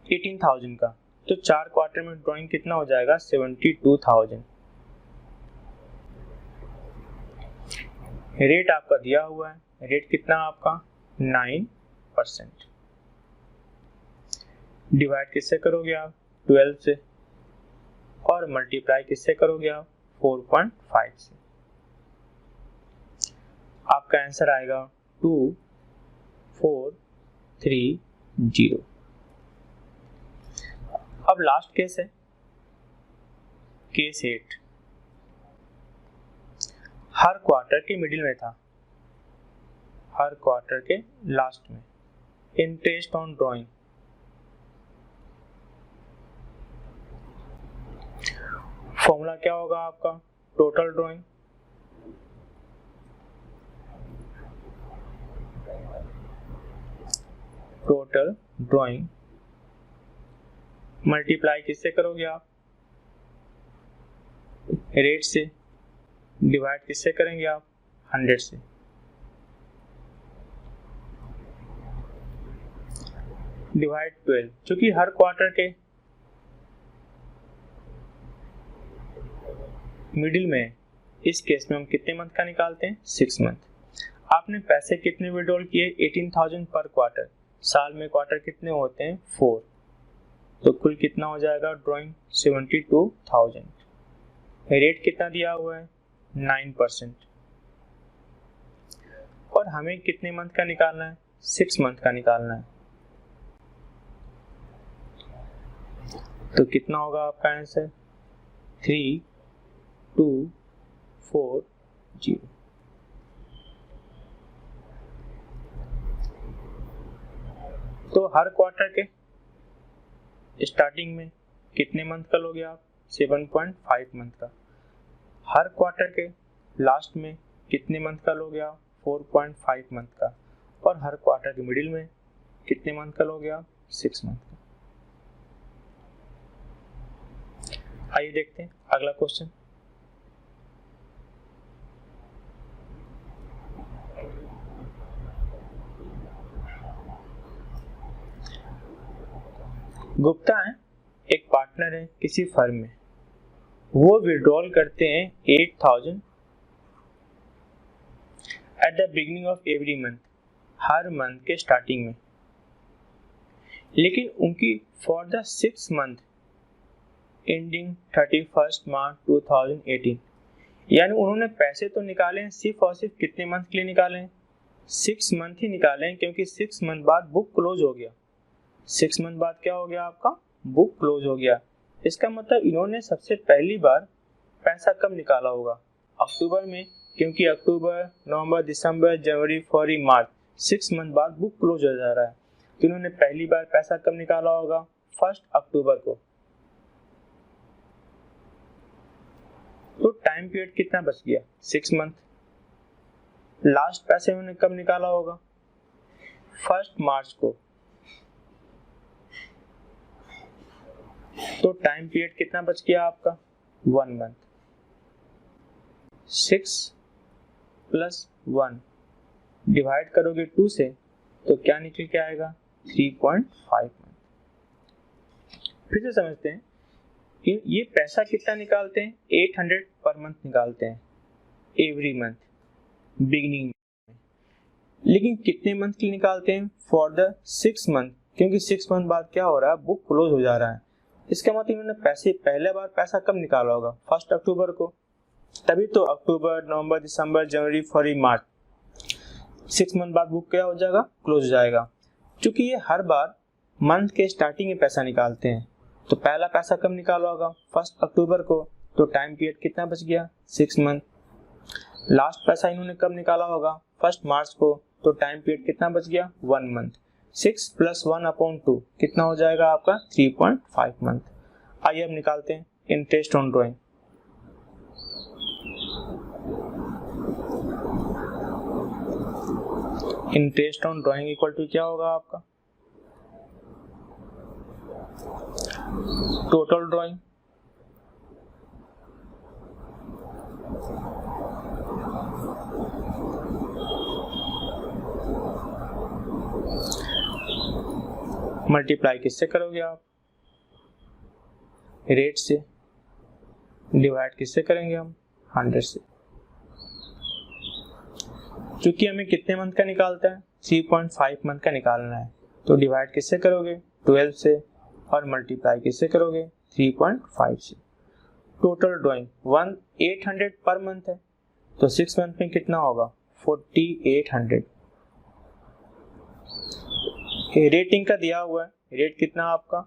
18,000 का। तो 4 क्वार्टर में ड्राइंग कितना हो जाएगा? 72,000। रेट आपका दिया हुआ है। रेट कितना आपका? 9%। डिवाइड किससे करोगे आप? 12 से। और मल्टीप्लाई किससे करोगे आप? 4.5 से। आपका आंसर आएगा 2430। अब लास्ट केस है केस 8। हर क्वार्टर के मिडिल में था, हर क्वार्टर के लास्ट में। इंटरेस्ट ऑन ड्राइंग फॉर्मूला क्या होगा आपका? टोटल ड्राइंग मल्टीप्लाई किससे करोगे आप? रेट से। डिवाइड किससे करेंगे आप? 100 से। डिवाइड 12, क्योंकि हर क्वार्टर के मिडिल में, इस केस में हम कितने मंथ का निकालते हैं? 6 मंथ। आपने पैसे कितने विड्रॉल किए? 18,000 पर क्वार्टर। साल में क्वार्टर कितने होते हैं? 4। तो कुल कितना हो जाएगा ड्रॉइंग? 72,000। रेट कितना दिया हुआ है? 9%। और हमें कितने मंथ का निकालना है? 6 मंथ का निकालना है। तो कितना होगा आपका आंसर? 3240। तो हर क्वार्टर के स्टार्टिंग में कितने मंथ का लोगे आप? 7.5 मंथ का। हर क्वार्टर के लास्ट में कितने मंथ का लोगे आप? 4.5 मंथ का। और हर क्वार्टर के मिडिल में कितने मंथ का लोगे आप? 6 मंथ का। आइए देखते हैं अगला क्वेश्चन। गुप्ता है, एक पार्टनर है किसी फर्म में। वो विड्रॉल करते हैं 8,000 at the beginning of every month, her month के स्टार्टिंग में। लेकिन उनकी फॉर द 6 मंथ एंडिंग 31 मार्च 2018, यानी उन्होंने पैसे तो निकाले हैं, सिर्फ और सिर्फ कितने मंथ के लिए निकाले हैं? 6 मंथ ही निकाले हैं, क्योंकि 6 मंथ बाद बुक क्लोज हो गया। 6 मंथ बाद क्या हो गया आपका? बुक क्लोज हो गया। इसका मतलब इन्होंने सबसे पहली बार पैसा कब निकाला होगा? अक्टूबर में, क्योंकि अक्टूबर, नवंबर, दिसंबर, जनवरी, फरवरी, मार्च, 6 मंथ बाद बुक क्लोज हो जा रहा है। तो इन्होंने पहली बार पैसा कब निकाला होगा? 1 अक्टूबर को। तो टाइम पीरियड कितना बच गया? 6 मंथ। लास्ट पैसे उन्होंने कब निकाला होगा? 1 मार्च को। तो टाइम पीरियड कितना बच गया आपका? 1 मंथ। 6 + 1 डिवाइड करोगे 2 से तो क्या निकल के आएगा? 3.5 मंथ। फिर से समझते हैं कि ये पैसा कितना निकालते हैं? 800 पर मंथ निकालते हैं एवरी मंथ बिगिनिंग में। लेकिन कितने मंथ के लिए निकालते हैं? फॉर द 6 मंथ, क्योंकि 6 मंथ बाद क्या हो रहा है? बुक क्लोज हो जा रहा है। इसका मतलब इन्होंने पहले बार पैसा कब निकाला होगा? 1 अक्टूबर को। तभी तो अक्टूबर, नवंबर, दिसंबर, जनवरी, फरवरी, मार्च, 6 मंथ बाद बुक क्या हो जाएगा? क्लोज हो जाएगा। क्योंकि ये हर बार मंथ के स्टार्टिंग में पैसा निकालते हैं, तो पहला पैसा कब निकाला होगा? 1 अक्टूबर को। तो टाइम पीरियड कितना बच गया? 6 मंथ। लास्ट पैसा इन्होंने कब निकाला होगा? 1 मार्च को। तो टाइम पीरियड कितना बच गया? 1 मंथ। 6 + 1/2 कितना हो जाएगा आपका? 3.5 मंथ। आइए अब निकालते हैं interest on drawing. Interest on drawing equal to क्या होगा आपका? टोटल ड्रॉइंग मल्टीप्लाई किससे करोगे आप? रेट से। डिवाइड किससे करेंगे हम? 100 से। क्योंकि हमें कितने मंथ का निकालता है? 3.5 मंथ का निकालना है। तो डिवाइड किससे करोगे? 12 से। और मल्टीप्लाई किससे करोगे? 3.5 से। टोटल ड्रॉइंग 800 पर मंथ है, तो 6 मंथ में कितना होगा? 4800। रेटिंग का दिया हुआ है, रेट कितना आपका?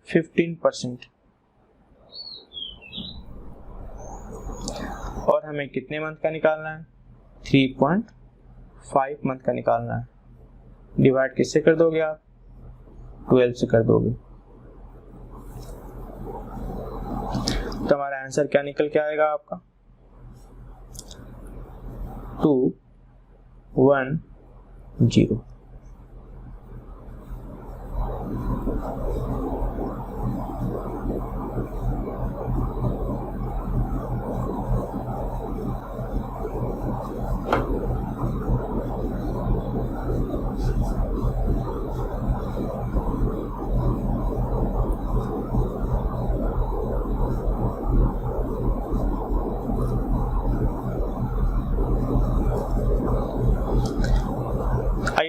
15%। और हमें कितने मंथ का निकालना है? 3.5 मंथ का निकालना है। डिवाइड किससे कर दोगे आप? 12 से कर दोगे। तो हमारा आंसर क्या निकल के आएगा आपका? 210।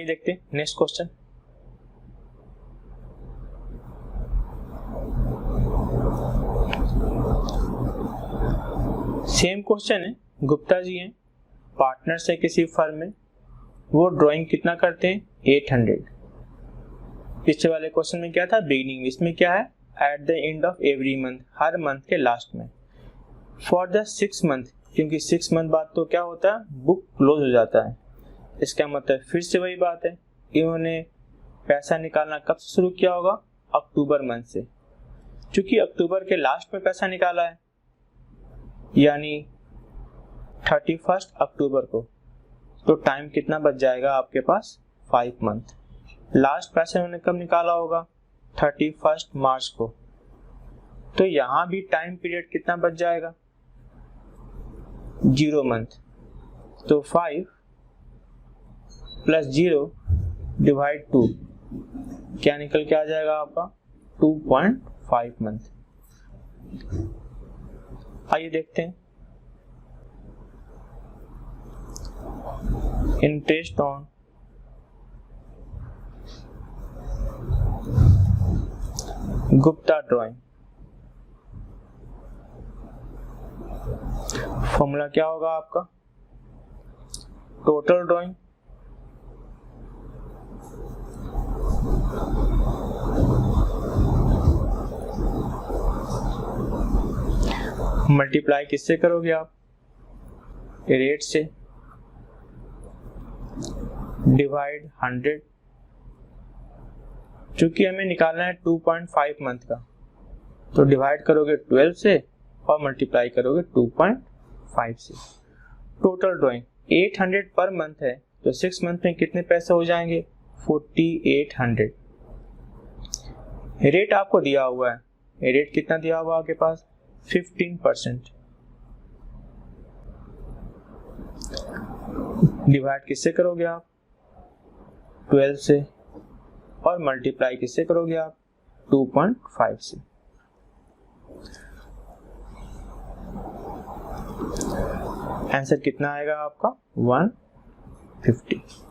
देखते हैं नेक्स्ट क्वेश्चन। सेम क्वेश्चन है, गुप्ता जी हैं, पार्टनर्स है किसी फर्म में, वो ड्राइंग कितना करते हैं 800। पिछले वाले क्वेश्चन में क्या था बिगिनिंग, इसमें क्या है at the end of every month, her month के लास्ट में। फॉर द 6 मंथ, क्योंकि 6 मंथ बाद तो क्या होता है बुक क्लोज हो जाता है, इसका मतलब फिर से वही बात है, इन्होंने पैसा निकालना कब से शुरू किया होगा अक्टूबर मंथ से, क्योंकि अक्टूबर के लास्ट में पैसा निकाला है यानी 31 अक्टूबर को, तो टाइम कितना बच जाएगा आपके पास 5 मंथ। लास्ट पैसा उन्होंने कब निकाला होगा 31 मार्च को, तो यहां भी टाइम पीरियड कितना बच जाएगा 0 मंथ, तो 5 + 0 / 2 क्या निकल के आ जाएगा आपका 2.5 मंथ। आइए देखते हैं interest on Gupta drawing. Formula क्या होगा आपका, टोटल ड्राइंग मल्टीप्लाई किससे करोगे आप रेट से, डिवाइड 100, चूंकि हमें निकालना है 2.5 मंथ का, तो डिवाइड करोगे 12 से और मल्टीप्लाई करोगे 2.5 से। टोटल ड्राइंग 800 पर मंथ है, तो 6 मंथ में कितने पैसे हो जाएंगे 4800। रेट आपको दिया हुआ है, रेट कितना दिया हुआ आपके पास 15%। डिवाइड किससे करोगे आप 12 से और मल्टीप्लाई किससे करोगे आप 2.5 से। आंसर कितना आएगा आपका 150।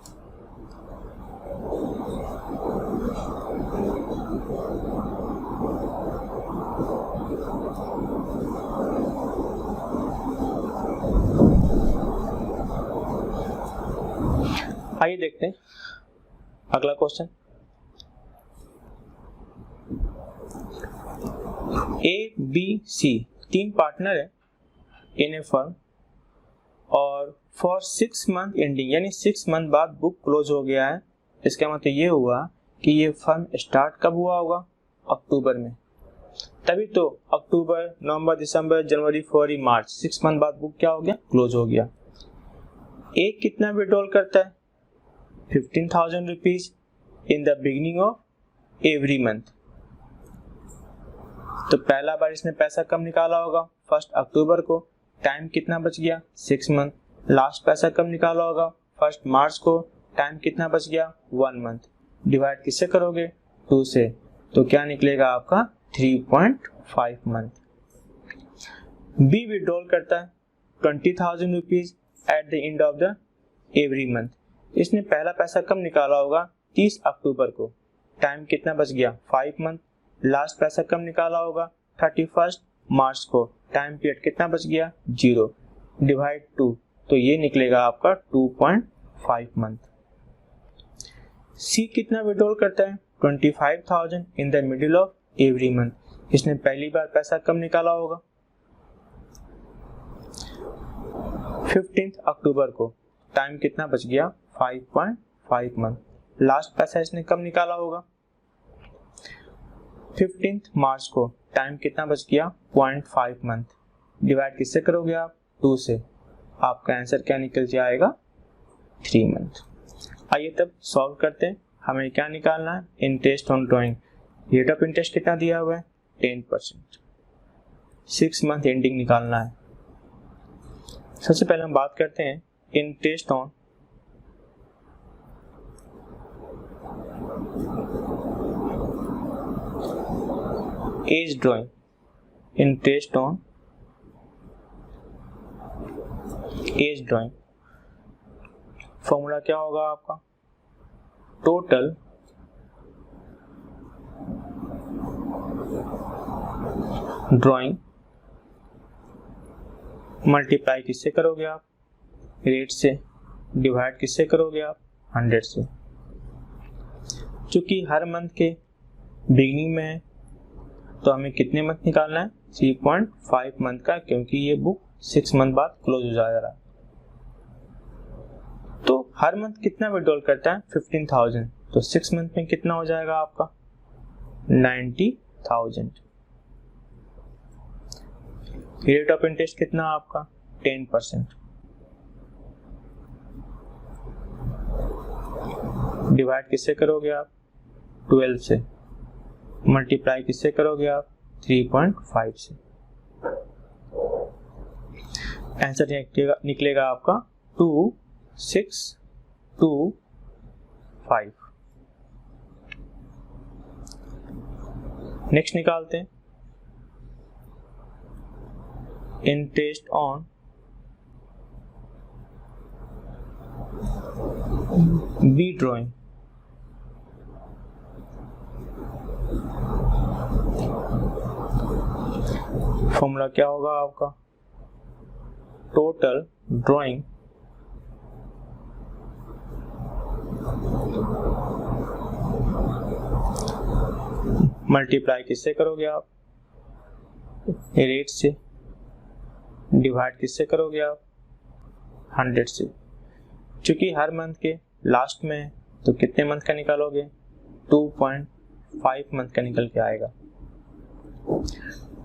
आइए देखते हैं अगला question. A B C 3 partner है इन ए फर्म और फॉर 6 मंथ एंडिंग, यानी 6 मंथ बाद बुक क्लोज हो गया है। इसका मतलब ये हुआ कि ये फर्म स्टार्ट कब हुआ होगा अक्टूबर में, तभी तो अक्टूबर नवंबर दिसंबर जनवरी फरवरी मार्च 6 मंथ बाद बुक क्या हो गया क्लोज हो गया। एक कितना विड्रॉल करता है 15,000 rupees in the beginning of every month, तो पहला बार इसने पैसा कब निकाला होगा 1 अक्टूबर को, टाइम कितना बच गया 6 मंथ। लास्ट पैसा कब निकाला होगा 1 मार्च को, टाइम कितना बच गया 1 मंथ। डिवाइड किससे करोगे 2 से, तो क्या निकलेगा आपका 3.5 मंथ। बी विड्रॉल करता है 20,000 rupees at the end of the every month. इसने पहला पैसा कब निकाला होगा 30 अक्टूबर को, टाइम कितना बच गया 5 मंथ। लास्ट पैसा कब निकाला होगा 31 मार्च को, टाइम पीरियड कितना बच गया 0 डिवाइड 2, तो ये निकलेगा आपका 2.5 मंथ। सी कितना विड्रॉल करता है 25,000 in the middle of every month. इसने पहली बार पैसा कब निकाला होगा 15 अक्टूबर को, टाइम कितना बच गया 5.5 मंथ। लास्ट पैसा इसने कब निकाला होगा 15 मार्च को, टाइम कितना बच गया 0.5 मंथ। डिवाइड किससे करोगे आप 2 से, आपका आंसर क्या निकल जाएगा 3 मंथ। आइए तब सॉल्व करते हैं। हमें क्या निकालना है interest on drawing. Rate of interest कितना दिया हुआ है 10%। 6 मंथ एंडिंग निकालना है। सबसे पहले हम बात करते हैं interest on A's drawing. Interest on A's drawing formula क्या होगा आपका टोटल ड्राइंग मल्टीप्लाई किससे करोगे आप? रेट से। डिवाइड किससे करोगे आप? 100 से। चूंकि हर मंथ के बिगिनिंग में है तो हमें कितने मंथ निकालना है? 3.5 मंथ का, क्योंकि ये बुक 6 मंथ बाद क्लोज हो जा रहा है। तो हर मंथ कितना विड्रॉल करता है? 15,000। तो 6 मंथ में कितना हो जाएगा आपका? 90,000। रेट ऑफ इंटरेस्ट कितना आपका? 10%। डिवाइड किससे करोगे आप? 12 से। मल्टीप्लाई किससे करोगे आप? 3.5 से। आंसर निकलेगा आपका 2625। नेक्स्ट निकालते हैं interest on B drawing. Formula क्या होगा आपका? टोटल ड्राइंग मल्टीप्लाई किससे करोगे आप? रेट से। डिवाइड किससे करोगे आप? 100 से। क्योंकि हर मंथ के लास्ट में है तो कितने मंथ का निकालोगे? 2.5 मंथ का निकल के आएगा।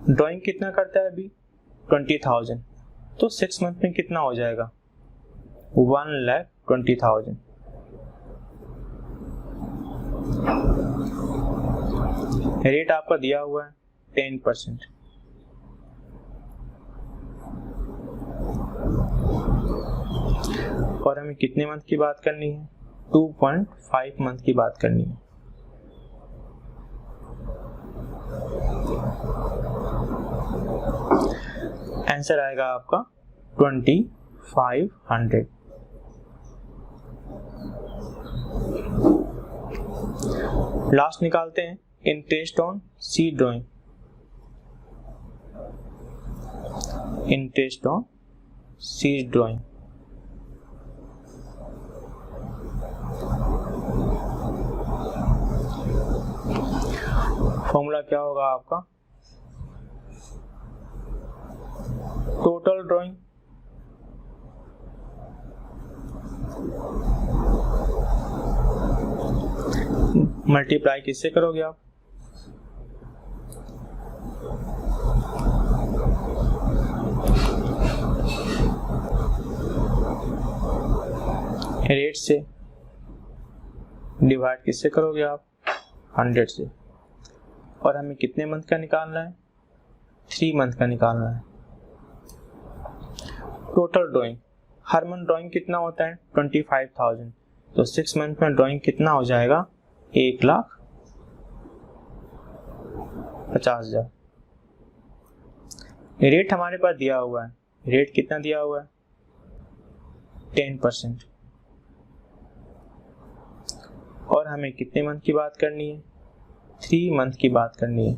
ड्राइंग कितना करता है अभी? 20,000। तो 6 मंथ में कितना हो जाएगा? 1,20,000। रेट आपका दिया हुआ है 10%। और हमें कितने मंथ की बात करनी है? 2.5 मंथ की बात करनी है। आंसर आएगा आपका 2500। लास्ट निकालते हैं interest on C drawing. Interest on C drawing formula क्या होगा आपका? टोटल ड्राइंग मल्टीप्लाई किससे करोगे आप? रेट से। डिवाइड किससे करोगे आप? 100 से। और हमें कितने मंथ का निकालना है? 3 मंथ का निकालना है। टोटल ड्राइंग, हर मंथ ड्राइंग कितना होता है? 25,000। तो 6 मंथ में ड्राइंग कितना हो जाएगा? 1,50,000। रेट हमारे पास दिया हुआ है। रेट कितना दिया हुआ है? 10%। और हमें कितने मंथ की बात करनी है? 3 मंथ की बात करनी है।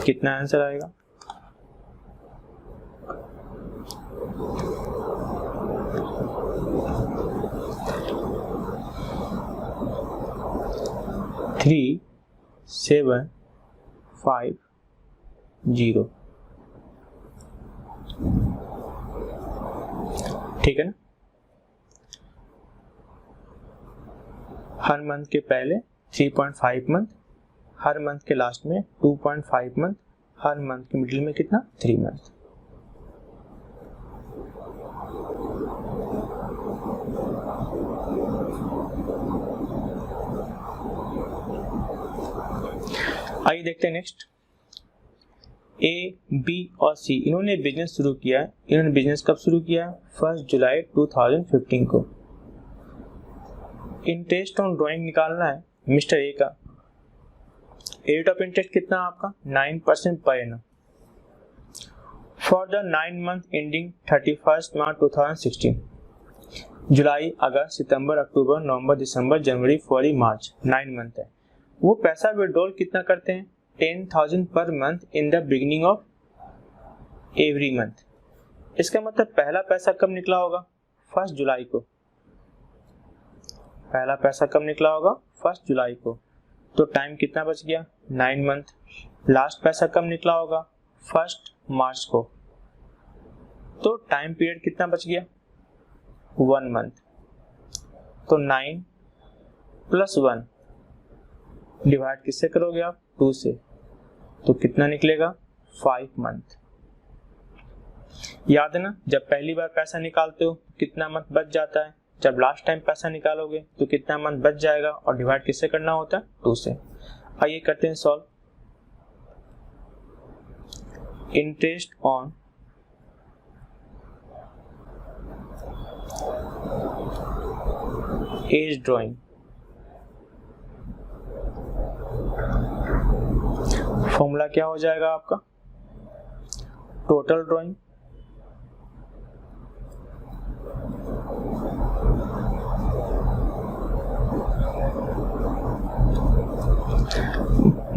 कितना आंसर आएगा? थ्री 750। ठीक है ना? हर मंथ के पहले 3.5 मंथ, हर मंथ के लास्ट में 2.5 मंथ, हर मंथ के मिडिल में कितना? 3 मंथ। आइए देखते हैं नेक्स्ट। ए, बी और सी इन्होंने बिजनेस शुरू किया है। इन्होंने बिजनेस कब शुरू किया? 1 जुलाई 2015 को। इंटरेस्ट ऑन ड्राइंग निकालना है मिस्टर ए का। रेट ऑफ इंटरेस्ट कितना आपका 9% per annum for the 9 month ending 31 March 2016। July, August, September, October, November, December, January, February, March 9 month है। वो पैसा विड्रॉल कितना करते हैं 10,000 per month in the beginning of every month. इसका मतलब पहला पैसा कब निकला होगा 1 जुलाई को। पहला पैसा कब निकला होगा 1 जुलाई को। तो टाइम कितना बच गया 9 मंथ। लास्ट पैसा कब निकला होगा 1 मार्च को। तो टाइम पीरियड कितना बच गया 1 मंथ। तो 9 + 1 डिवाइड किससे करोगे आप 2 से, तो कितना निकलेगा 5 मंथ। याद है ना, जब पहली बार पैसा निकालते हो कितना मंथ बच जाता है, जब लास्ट टाइम पैसा निकालोगे तो कितना मंथ बच जाएगा और डिवाइड किससे करना होता है 2 से। आइए करते हैं solve. Interest on A's drawing. Formula क्या हो जाएगा आपका टोटल ड्राइंग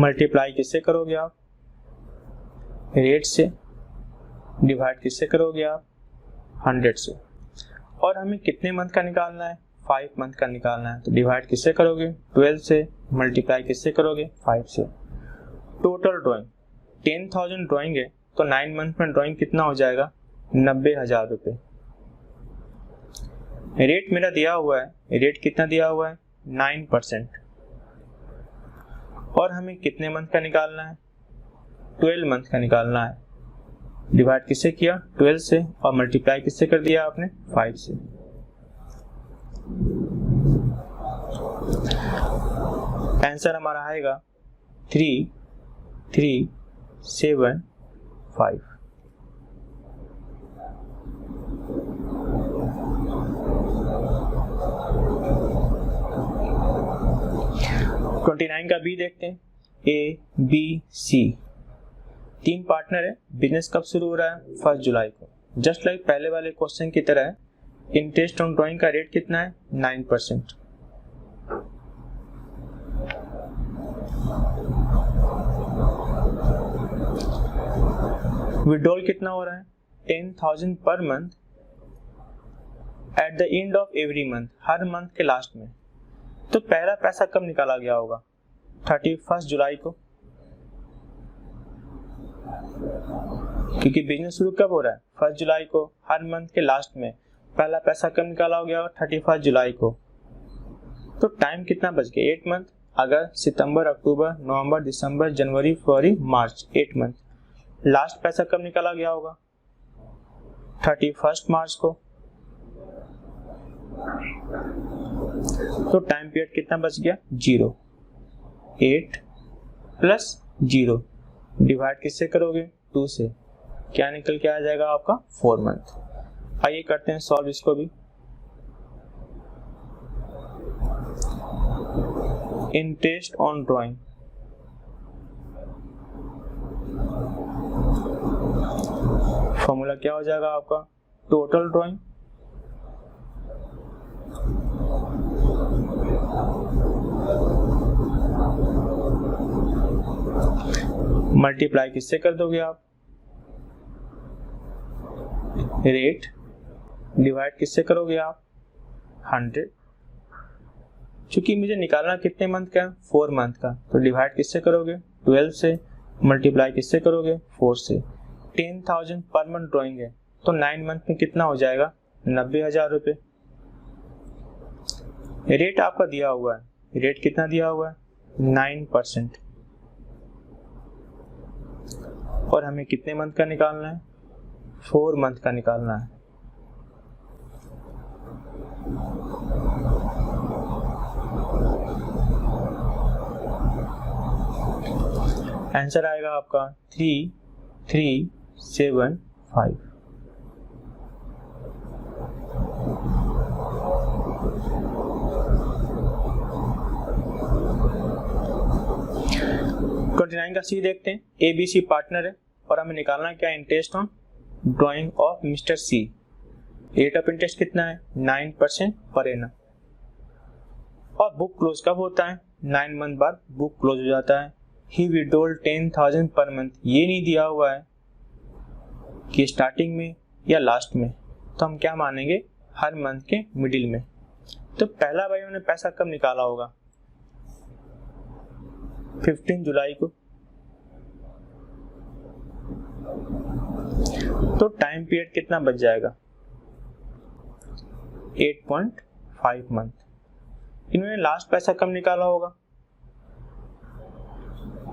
मल्टीप्लाई किससे करोगे आप रेट से, डिवाइड किससे करोगे आप 100 से। और हमें कितने मंथ का निकालना है 5 मंथ का निकालना है, तो डिवाइड किससे करोगे 12 से, मल्टीप्लाई किससे करोगे 5 से। टोटल ड्राइंग 10,000 ड्राइंग है तो 9 मंथ में ड्राइंग कितना हो जाएगा 90,000 रुपये। रेट मेरा दिया हुआ है, रेट कितना दिया हुआ है 9%। और हमें कितने मंथ का निकालना है 12 मंथ का निकालना है। डिवाइड किससे किया 12 से और मल्टीप्लाई किससे कर दिया आपने 5 से। आंसर हमारा आएगा 3375। ट्वेंटी 29 का बी देखते हैं। ए बी सी 3 पार्टनर है। बिजनेस कब शुरू हो रहा है 1 जुलाई को। जस्ट लाइक पहले वाले क्वेश्चन की तरह है। इंटरेस्ट ऑन ड्राइंग का रेट कितना है 9%। विड्रॉल कितना हो रहा है 10,000 per month at the end of every month, her month के लास्ट में। तो पहला पैसा कब निकाला गया होगा 31 जुलाई को, क्योंकि बिजनेस शुरू कब हो रहा है 1 जुलाई को। हर मंथ के लास्ट में पहला पैसा कब निकाला गया होगा 31 जुलाई को। तो टाइम कितना बच गया 8 मंथ। अगस्त, सितंबर, अक्टूबर, नवंबर, दिसंबर, जनवरी, फरवरी, मार्च 8 मंथ। लास्ट पैसा कब निकाला गया होगा 31 मार्च को। तो टाइम पीरियड कितना बच गया 0। 8 + 0 डिवाइड किससे करोगे 2 से, क्या निकल के आ जाएगा आपका 4 मंथ। आइए करते हैं सॉल्व इसको भी। इंटरेस्ट ऑन ड्राइंग फॉर्मूला क्या हो जाएगा आपका टोटल ड्राइंग मल्टीप्लाई किससे कर दोगे आप रेट, डिवाइड किससे करोगे आप 100। क्योंकि मुझे निकालना कितने मंथ का 4 मंथ का, तो डिवाइड किससे करोगे 12 से, मल्टीप्लाई किससे करोगे 4 से। 10,000 पर मंथ ड्राइंग है तो 9 मंथ में कितना हो जाएगा 90,000 रुपये। रेट आपका दिया हुआ है, रेट कितना दिया हुआ है 9%। और हमें कितने मंथ का निकालना है 4 मंथ का निकालना है। आंसर आएगा आपका 3375। 29 का सी देखते हैं। ABC पार्टनर है और हमें निकालना है क्या, interest on drawing of mister C. Rate of interest कितना है, 9% पर एनम। और बुक क्लोज कब होता है, 9 मंथ बाद बुक क्लोज हो जाता है। ही विड्रॉल 10,000 पर मंथ, ये नहीं दिया हुआ है कि स्टार्टिंग में या लास्ट में, तो हम क्या मानेंगे, हर मंथ के मिडिल में। तो पहला भाई उन्होंने पैसा कब निकाला होगा, 15 जुलाई को। तो टाइम पीरियड कितना बच जाएगा, 8.5 मंथ। इन्होंने लास्ट पैसा कब निकाला होगा,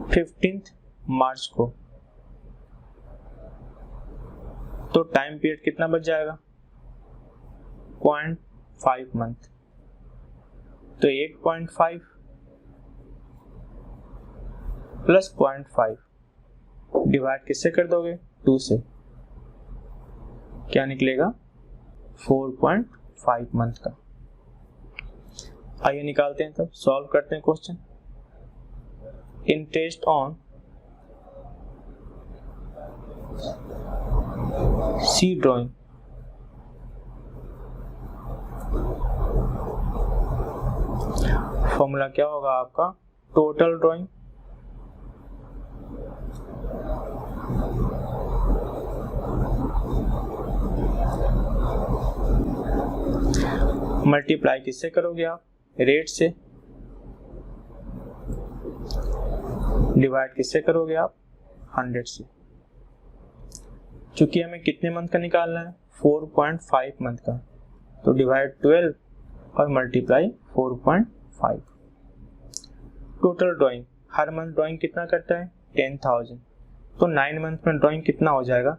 15 मार्च को। तो टाइम पीरियड कितना बच जाएगा, 0.5 मंथ। तो 8.5 प्लस 0.5 डिवाइड किससे कर दोगे, 2 से, क्या निकलेगा, 4.5 मंथ का। आइए निकालते हैं, तब सॉल्व करते हैं question. Interest on C drawing, formula क्या होगा आपका, टोटल ड्राइंग मल्टीप्लाई किससे करोगे आप, रेट से, डिवाइड किससे करोगे आप, 100 से। चूंकि हमें कितने मंथ का निकालना है, 4.5 मंथ का, तो डिवाइड 12 और मल्टीप्लाई 4.5। टोटल ड्राइंग, हर मंथ ड्राइंग कितना करता है, 10,000। तो 9 मंथ में ड्राइंग कितना हो जाएगा,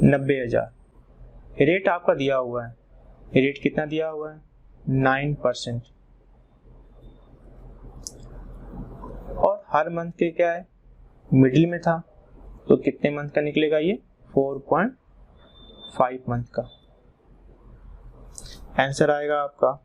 90,000। रेट आपका दिया हुआ है, रेट कितना दिया हुआ है, 9%। और हर मंथ के क्या है, मिडिल में था, तो कितने मंथ का निकलेगा ये, 4.5 मंथ का। आंसर आएगा आपका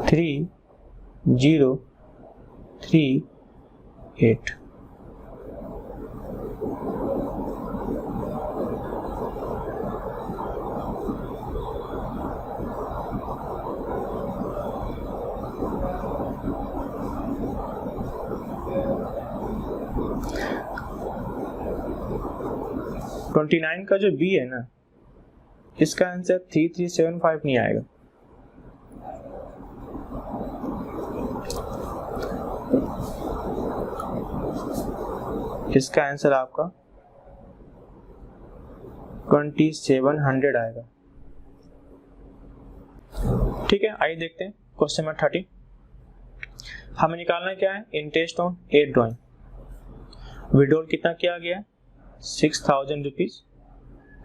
3038। ट्वेंटी 29 का जो बी है ना, इसका आंसर 3375 नहीं आएगा। इसका आंसर आपका 2700 आएगा। ठीक है, आइए देखते हैं क्वेश्चन नंबर 30। हमें निकालना क्या है, interest on A drawing. Withdrawal कितना किया गया, 6,000 रुपीज।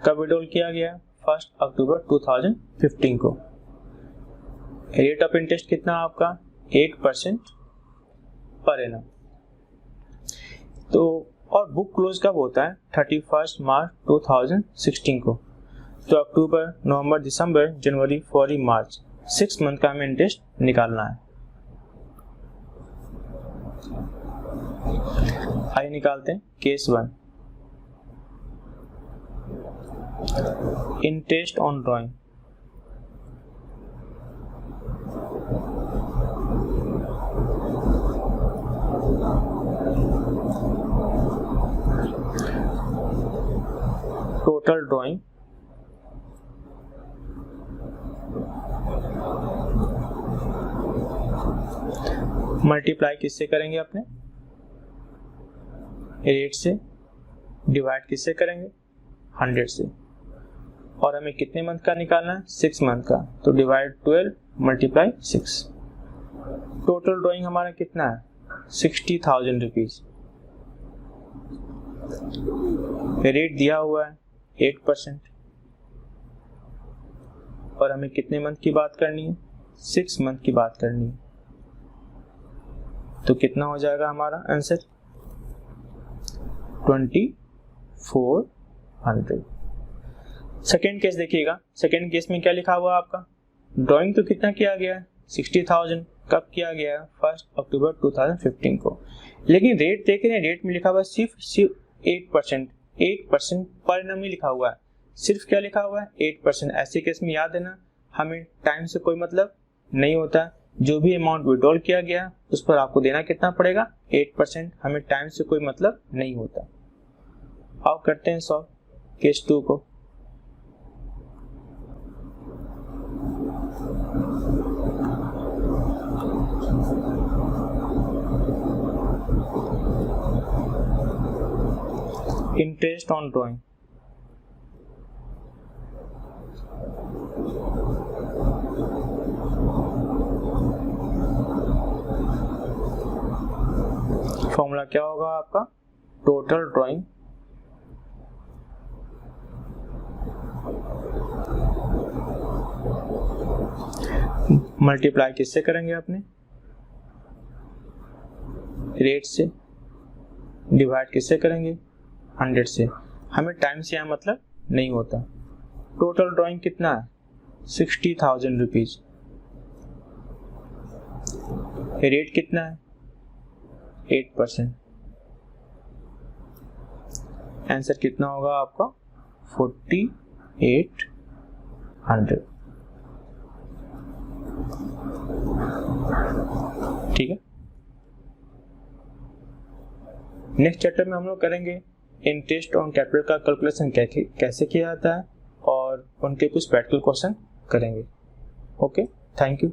कब विड्रॉल किया गया, 1 अक्टूबर 2015 को। रेट ऑफ इंटरेस्ट कितना आपका, 8% पर एनम। तो और बुक क्लोज कब होता है, 31 मार्च 2016 को। तो अक्टूबर, नवंबर, दिसंबर, जनवरी, फरवरी, मार्च, 6 मंथ का हमें इंटरेस्ट निकालना है। आइए निकालते हैं case 1। Interest on drawing, total drawing multiply किससे करेंगे अपने, रेट से, डिवाइड किससे करेंगे, 100 से। और हमें कितने मंथ का निकालना है, 6 मंथ का, तो डिवाइड 12 मल्टीप्लाई 6। टोटल ड्राइंग हमारा कितना है, 60,000 रुपीज। रेट दिया हुआ है 8%। और हमें कितने मंथ की बात करनी है, 6 मंथ की बात करनी है। तो कितना हो जाएगा हमारा आंसर 2400। सेकेंड केस देखिएगा, सेकेंड केस में क्या लिखा हुआ है आपका, ड्राइंग तो कितना किया गया है 60,000, कब किया गया है 1 अक्टूबर 2015 को, लेकिन रेट देख रहे हैं, रेट में लिखा हुआ है सिर्फ 8% पर एनम ही लिखा हुआ है, सिर्फ क्या लिखा हुआ है 8%। ऐसे केस में याद है ना, हमें टाइम से कोई मतलब नहीं होता, जो भी अमाउंट विड्रॉल किया गया उस पर आपको देना कितना पड़ेगा 8%, हमें टाइम से कोई मतलब नहीं होता। अब करते हैं सॉल्व केस 2 को। इंटरेस्ट ऑन ड्राइंग, फॉर्मूला क्या होगा आपका, टोटल ड्राइंग मल्टीप्लाई किससे करेंगे अपने, रेट से, डिवाइड किससे करेंगे 100 से, हमें टाइम से यहाँ मतलब नहीं होता। टोटल ड्राइंग कितना है 60,000 रुपीज, रेट कितना है 8%, आंसर कितना होगा आपका 4800। ठीक है, नेक्स्ट चैप्टर में हम लोग करेंगे इंटरेस्ट ऑन कैपिटल का कैलकुलेशन कैसे किया जाता है और उनके कुछ प्रैक्टिकल क्वेश्चन करेंगे। Okay, thank you.